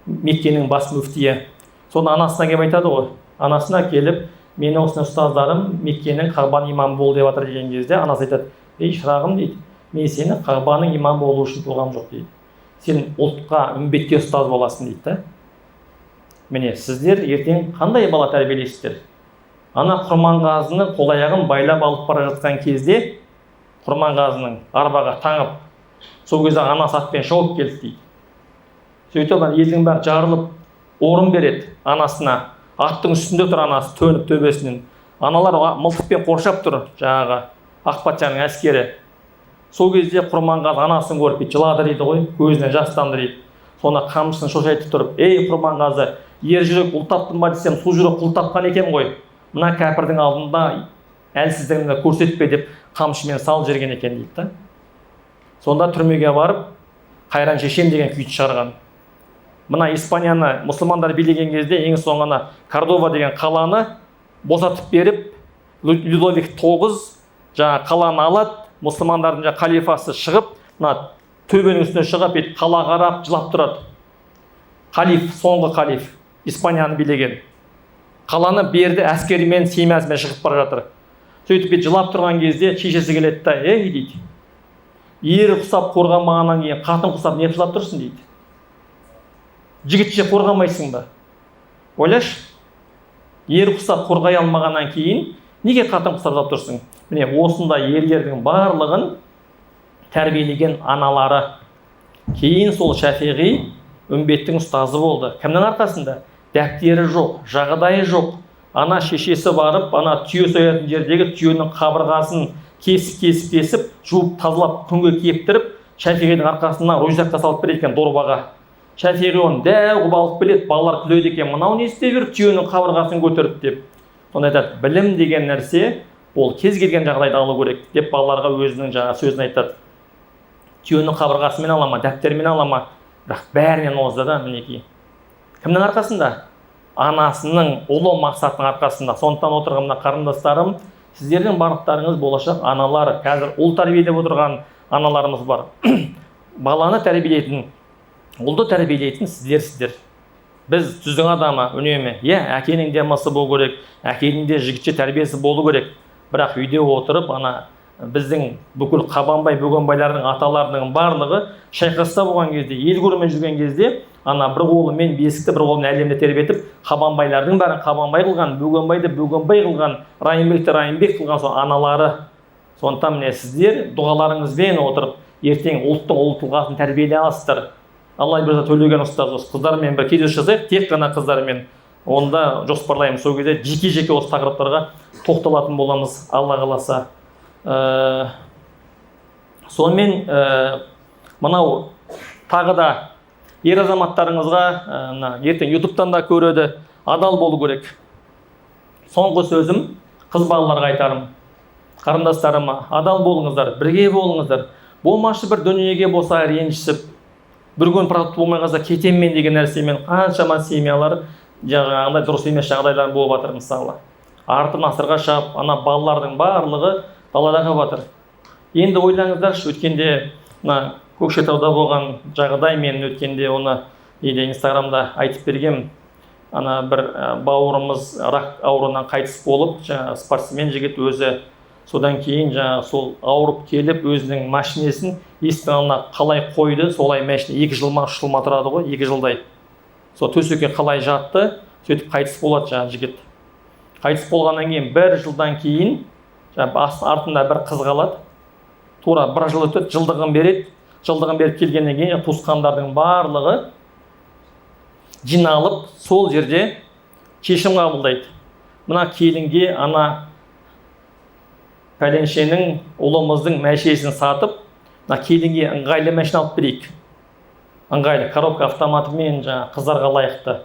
Меккенің бас мүфтиі. Соны анасына келіп айтады ғой. Анасына келіп: мені осыны ұстаздарым Меккенің Қағбаның имамы бол деп жатыр деген кезде анасы айтады: ей шырағым дейді, мен сені Қағбаның имамы болу үшін туғам жоқ дейді. Сен ұлтқа, үмбетке ұстаз боласың дейді да. Міне сіздер ертең қандай бала тәрбиелейсіздер? Ана Құрманғазының қол-аяғын байлап алып бара жатқан кезде Құрманғазының арбаға таңып, сол кезде анасы атпен шауып келді дейді. Сөйтіп елдің бәрі жарылып орын береді анасына. Аттың үстінде тұр анасы, төніп төбесінен. Аналар мылтықпен қоршап тұр, жаңағы Ақпатшаның әскері. Сол кезде Құрманғазы анасын көріп жылады дейді ғой, көзінен жастанды дейді. Сонда қамшысын шошайтып тұрып: ей Құрманғазы, ер жүрек ұл таптым ба десем, су жүрек ұл тапқан екен ғой. Мына кәпірдің алдында әлсіздігімді көрсетпе деп қамшымен салып жіберген екен дейді да. Сонда түрмеге барып Қайран шешем деген күйді шығарған. Мына Испанияны мұсылмандар билеген кезде ең соңына Кордова деген қаланы босатып беріп, Людовик IX жаңа қаланы алады, мұсылмандардың жаңа халифасы шығып, мына төбенің үстіне шығып, қала қарап жылап тұрады. Халиф, соңғы халиф, Испанияны билеген. Қаланы берді, әскерімен, семьясымен шығып бара жатыр. Сөйтіп жылап тұрған кезде шешесі келеді да: ей дейді, ер құсап қорғамағаннан кейін қатын құсап не жылап тұрсың дейді. Жігітше қорғамайсың ба? Ойлашы, ер құсап қорғай алмағаннан кейін неге қатын құсап жылап тұрсың? Міне осындай ерлердің барлығын тәрбиелеген аналары. Кейін сол Шафиғи үмбеттің ұстазы болды. Кімнің арқасында? Дәптері жоқ, жағдайы жоқ. Ана шешесі барып, ана түйе соятын жердегі түйенің қабырғасын кесіп, жуып тазалап, күнге кептіріп, Шафиғидің арқасынан рюкзакқа салып береді екен, дорбаға. Шафиғи оны дәу қылып алып келеді, балалар күледі екен: мынау не істеп жүр, түйенің қабырғасын көтеріп деп. Сонда айтады: білім деген нәрсе ол кез келген жағдайда алу керек деп балаларға өзінің жаңа сөзін айтады. Түйенің қабырғасымен алама, дәптермен алама, бірақ бәрінен озды да мінекей. Кімнің арқасында? Анасының ұлы мақсатының арқасында. Сондықтан отырған мына қарындастарым, сіздердің барлықтарыңыз болашақ аналар. Қазір ұл тәрбиелеп отырған аналарымыз бар. Баланы тәрбиелейтін, ұлды тәрбиелейтін сіздер. Біз түздің адамы үнемі, әкенің де мысы болу керек, әкенің де жігітше тәрбиесі болу керек. Бірақ үйде отырып, ана біздің бүкіл Қабанбай, Бөгенбайлардың аталарының барлығы шайқаста болған кезде, ел көрімен жүрген кезде, ана бір қолымен бесікті, бір қолымен әлемді тербетіп, Қабанбайлардың бәрін Қабанбай қылған, Бөгенбайды Бөгенбай қылған, Райымбекті Райымбек қылған сол аналары. Сондықтан міне сіздер дұғаларыңызбен отырып, ертең ұлттың ұлы тұлғасын тәрбиелей аласыздар. Алла бұйырса төлеген ұстаз осы қыздармен бір кездесу жасайық, тек қана қыздармен. Онда жоспарлаймыз, сол кезде жеке-жеке осы тақырыптарға тоқталатын боламыз, Алла қаласа. Сонымен мынау тағы да ер азаматтарыңызға ертең ютубтан да көреді, адал болу керек. Соңғы сөзім қыз балаларға айтарым. Қарындастарыма, адал болыңыздар, бірге болыңыздар. Болмашы бір дүниеге болса ренжісіп, бір күн продукт болмай қалса кетемін деген нәрсемен қаншама семьялар жаңағыдай дұрыс емес жағдайлар болып жатыр. Мысалы артын асырға шап, ана балалардың барлығы далада қалып жатыр. Енді ойлаңыздаршы, өткенде мына Көкшетауда болған жағдай, мен өткенде оны инстаграмда айтып бергем. Ана бір бауырымыз рак ауруынан қайтыс болып, жаңағы спортсмен жігіт өзі, содан кейін жаңағы сол ауырып келіп өзінің машинесін есіктің алдына қалай қойды, солай машина 2 жыл ма 3 жыл ма тұрады ғой, 2 жылдай. Сол төсекке қалай жатты, сөйтіп қайтыс болады жаңағы жігіт. Қайтыс болғаннан кейін 1 жылдан кейін артында бір қыз қалады. Тура 1 жыл өтеді, жылдығын береді. Жылдығын беріп келгеннен кейін туысқандардың барлығы жиналып сол жерде шешім қабылдайды. Мына келінге ана пәленшенің ұлымыздың мәшинесін сатып, мына келінге ыңғайлы машина алып берейік. Ыңғайлы коробка автоматымен жаңа қыздарға лайықты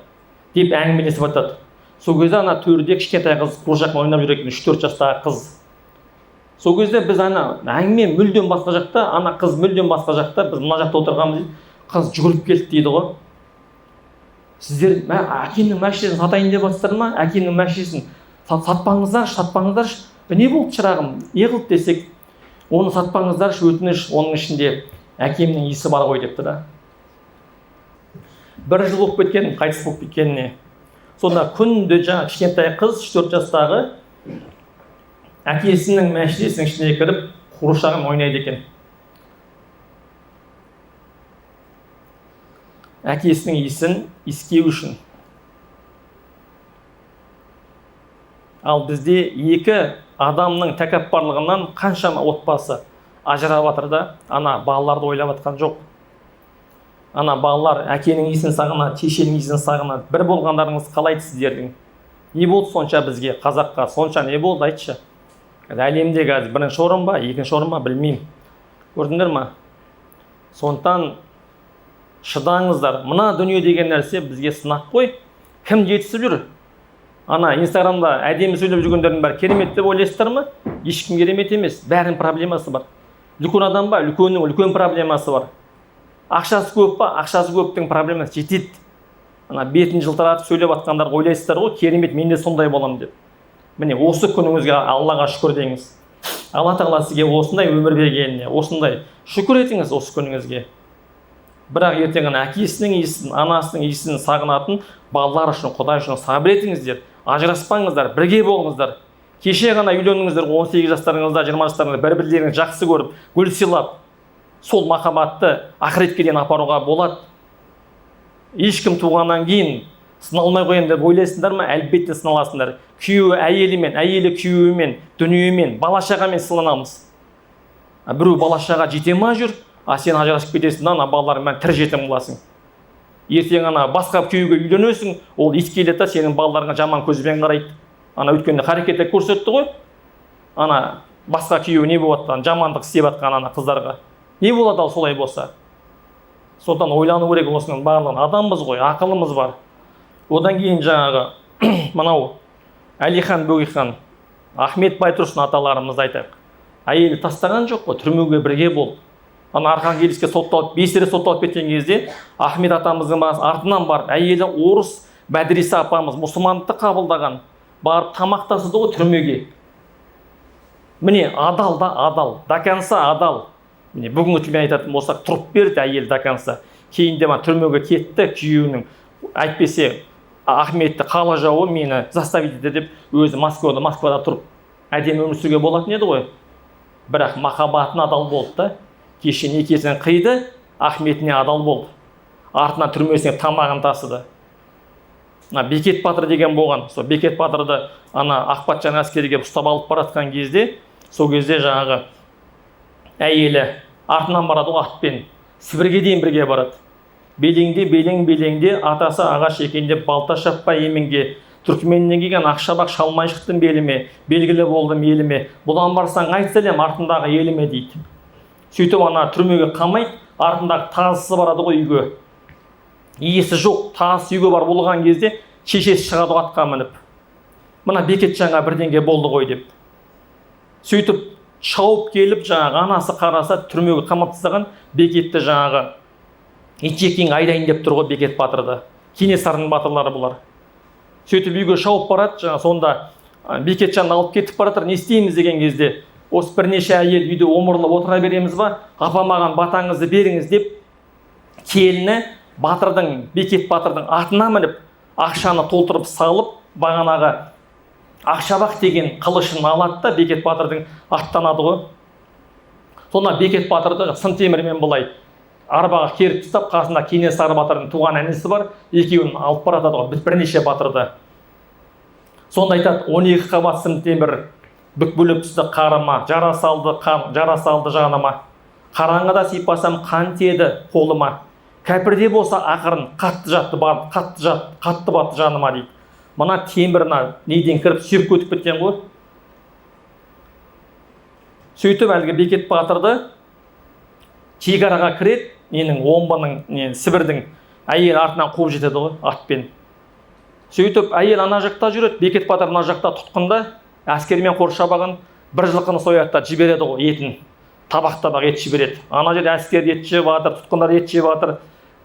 деп әңгімелесіп жатады. Сол кезде ана төрде кішкентай қыз қуыршақпен ойнап жүр екен, 3-4 жастағы қыз. Сол кезде біз ана әңгіме мүлдем басқа жақта, ана қыз мүлдем басқа жақта, біз мына жақта отырғанбыз дейді. Қыз жүгіріп келді дейді ғой. Сіздер әкемнің машинесін сатайын деп жатсыздар ма? Әкемнің машинесін сатпаңыздаршы. Не болды шырағым? Не қылды десек, оны сатпаңыздаршы, өтініш, оның ішінде әкемнің иісі бар ғой депті да. 1 жыл болып кеткен, қайтыс болып кеткеніне. Сонда күнде жаңа кішкентай қыз 4 жастағы әкесінің мәшинесінің ішіне кіріп қуыршағын ойнайды екен. Әкесінің иісін иіскеу үшін. Ал бізде 2 адамның тәкаппарлығынан қаншама отбасы ажырап жатыр да, ана балаларды ойлап жатқан жоқ. Ана балалар әкенің иісін сағынады, шешенің иісін сағынады. Бір болғандарыңыз қалайды сіздердің? Не болды сонша бізге, қазаққа, сонша не болды, айтшы? Әлемде қазір 1-ші орын ба, 2-ші орын ба, білмеймін. Көрдіңдер ма? Сондықтан шыдаңыздар. Мына дүние деген нәрсе бізге сынақ қой. Кім жетісіп жүр? Ана инстаграмда әдемі сөйлеп жүргендердің бәрі керемет деп ойлайсыздар ма? Ешкім керемет емес, бәрінің проблемасы бар. Үлкен адам ба, үлкеннің үлкен проблемасы бар. Ақшасы көп па, ақшасы көптің проблемасы жетеді. Ана бетін жылтыратып сөйлеп жатқандар ойлайсыздар ғой, керемет, мен де сондай боламын деп. Міне осы күніңізге Аллаға шүкір деңіз. Алла тағала сізге осындай өмір бергеніне, осындай шүкір етіңіз осы күніңізге. Бірақ ертең әкесінің иісін, анасының иісін сағынатын балалар үшін, Құдай үшін сабыр етіңіздер. Ажыраспаңыздар, бірге болыңыздар. Кеше ғана үйлендіңіздер, 18 жастарыңызда, 20 жастарыңызда бір-бірлеріңізді жақсы көріп, гүл сыйлап, сол махаббатты ақыретке дейін апаруға болады. Ешкім туғаннан кейін сыналмай қоямын деп ойлайсыңдар ма? Әлбетте сыналасыңдар. Күйеуі әйелімен, әйелі күйеуімен, дүниемен, бала-шағамен сыланамыз. Біреу бала-шаға жете ма жүр, сен ажырасып кетесің, ана балаларыңмен тірі жетім боласың. Ертең ана басқа күйеуге үйленесің, ол иіскеледі, сенің балаларыңа жаман көзбен қарайды. Ана өткенде қарекетті көрсетті ғой. Ана басқа күйеуі не болып жатқан, жамандық істеп жатқан ана қыздарға. Не болады ал солай болса? Содан ойлану керек осының барлығын. Адамбыз ғой, ақылымыз бар. Одан кейін жаңағы мынау Әлихан Бөкейхан, Ахмет Байтұрсын аталарымызды айтайық. Әйелі тастаған жоқ қой, түрмеге бірге болды. Ана Архангельскке сотталып, 5 рет сотталып кеткен кезде Ахмет атамыздың артынан барып, әйелі орыс Бәдриса апамыз мұсылмандықты қабылдаған, барып тамақтасыды ғой түрмеге. Міне адал да адал, даканса адал. Міне бүгінгі тілмен айтатын болсақ, тұрып берді әйел даканса. Кейін де түрмеге кетті, күйеуінің әйтпесе Ахметті қала жауы мені заставить етті деп өзі Москвада тұрып әдемі өмір сүруге болатын еді ғой. Бірақ махаббатына адал болды да. Кеше некесін қиды, Ахметіне адал болды. Артынан түрмесіне тамағын тасыды. Бекет Батыр деген болған. Сол Бекет Батырды ана Ақпатжан әскерге ұстап алып баратқан кезде, сол кезде жаңағы әйелі артынан барады ғой атпен. Сібірге дейін бірге барады. Белеңде атасы ағаш екендеп балта шаппай еменге, Түркменнен келген ақшабақ шалмай шықтым беліме, белгілі болдым еліме, бұдан барсаң айт сәлем артындағы еліме дейді. Сөйтіп ана түрмеге қамайды, артындағы тазысы барады ғой үйге. Иесі жоқ, тазысы үйге бар болған кезде шешесі шығады атқа мініп. Мына Бекетжанға бірдеңе болды ғой деп. сөйтіп шауып келіп жаңағы анасы қараса түрмеге қамап тастаған Бекетті жаңағы Итжеккенге айдайын деп тұр ғой Бекет батырды. Кенесарының батырлары бұлар. Сөйтіп үйге шауып барады, жаңа сонда Бекетжанды алып кетіп баратыр. Не істейміз деген кезде, осы бірнеше әйел үйде омырылып отыра береміз ба, апа маған батаңызды беріңіз деп, келіні Бекет батырдың атына мініп, ақшаны толтырып салып, бағанағы Ақшабақ деген қылышын алады да Бекет батырдың аттанады ғой. Сонда Бекет батырды сын темірмен былай арбаға керіп тастап, қасында Кенесары батырдың туған інісі бар, екеуін алып баратады ғой, бірнеше батырды. Сонда айтады, 12 қабат сын темір бүк-бүліп түсті қарыма, жара салды жаныма. Қараңғыда сипасам қан тиеді қолыма. Кәпірде болса ақырын қатты батты жаныма дейді. Мына теміріне неден кіріп сүйіп көтіп кеткен ғой. Сөйтіп әлгі Бекет батырды шекараға кіреді, омбының, Сібірдің әйел артынан қуып жетеді ғой, атпен. Сөйтіп әйел ана жақта жүреді, Бекет батыр ана жақта тұтқында, әскермен қоршабаған бір жылқыны сояды, жібереді ғой, етін. Табақ ет жібереді. Ана жер әскер ет жеп жатыр, тұтқындар ет жеп жатыр.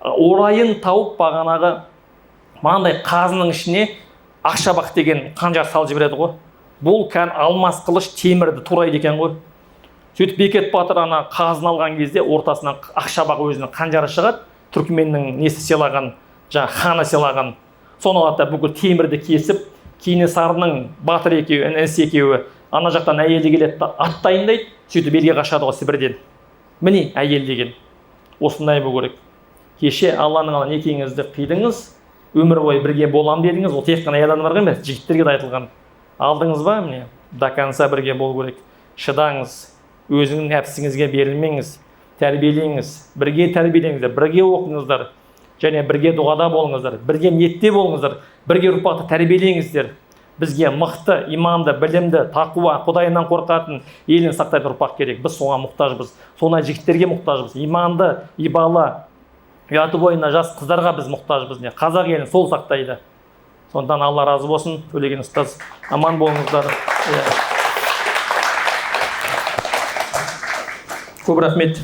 Орайын тауып бағанағы маңдай қазының ішіне Ақшабақ деген қанжар салып жібереді ғой. Бұл алмас қылыш темірді турайды екен ғой. Сөйтіп Бекет батыр ана қазын алған кезде ортасынан Ақшабақ өзінің қанжары шығады, түркменнің несі сыйлаған, ханы сыйлаған. Соны алады бүкіл темірді кесіп, Кенесарының батыр екеуі, інісі екеуі ана жақтан әйелді келеді, ат дайындайды, сөйтіп елге қашады ғой Сібірден. Міне әйел деген. Осындай болу керек. Кеше Алланың алған некеңізді қидыңыз, өмір бойы бірге болам дедіңіз, ол тек қана әйел адамдарға емес, жігіттерге де айтылған. Алдыңыз ба, міне, до конца бірге болу керек. Шыдаңыз. Өзіңнің нәпсіңізге берілмеңіз, тәрбиелеңіз, бірге тәрбиелеңіздер, бірге оқыңыздар, және бірге дұғада болыңыздар, бірге ниетте болыңыздар, бірге ұрпақты тәрбиелеңіздер. Бізге мықты, иманды, білімді, тақуа, Құдайынан қорқатын, елін сақтайтын ұрпақ керек. Біз соған мұқтажбыз, сондай жігіттерге мұқтажбыз, иманды, ибалы, ұяты бойына жас қыздарға біз мұқтажбыз. Қазақ елін сол сақтайды. Сондықтан Алла разы болсын. Төлеген ұстаз, аман болыңыздар. Көп рахмет.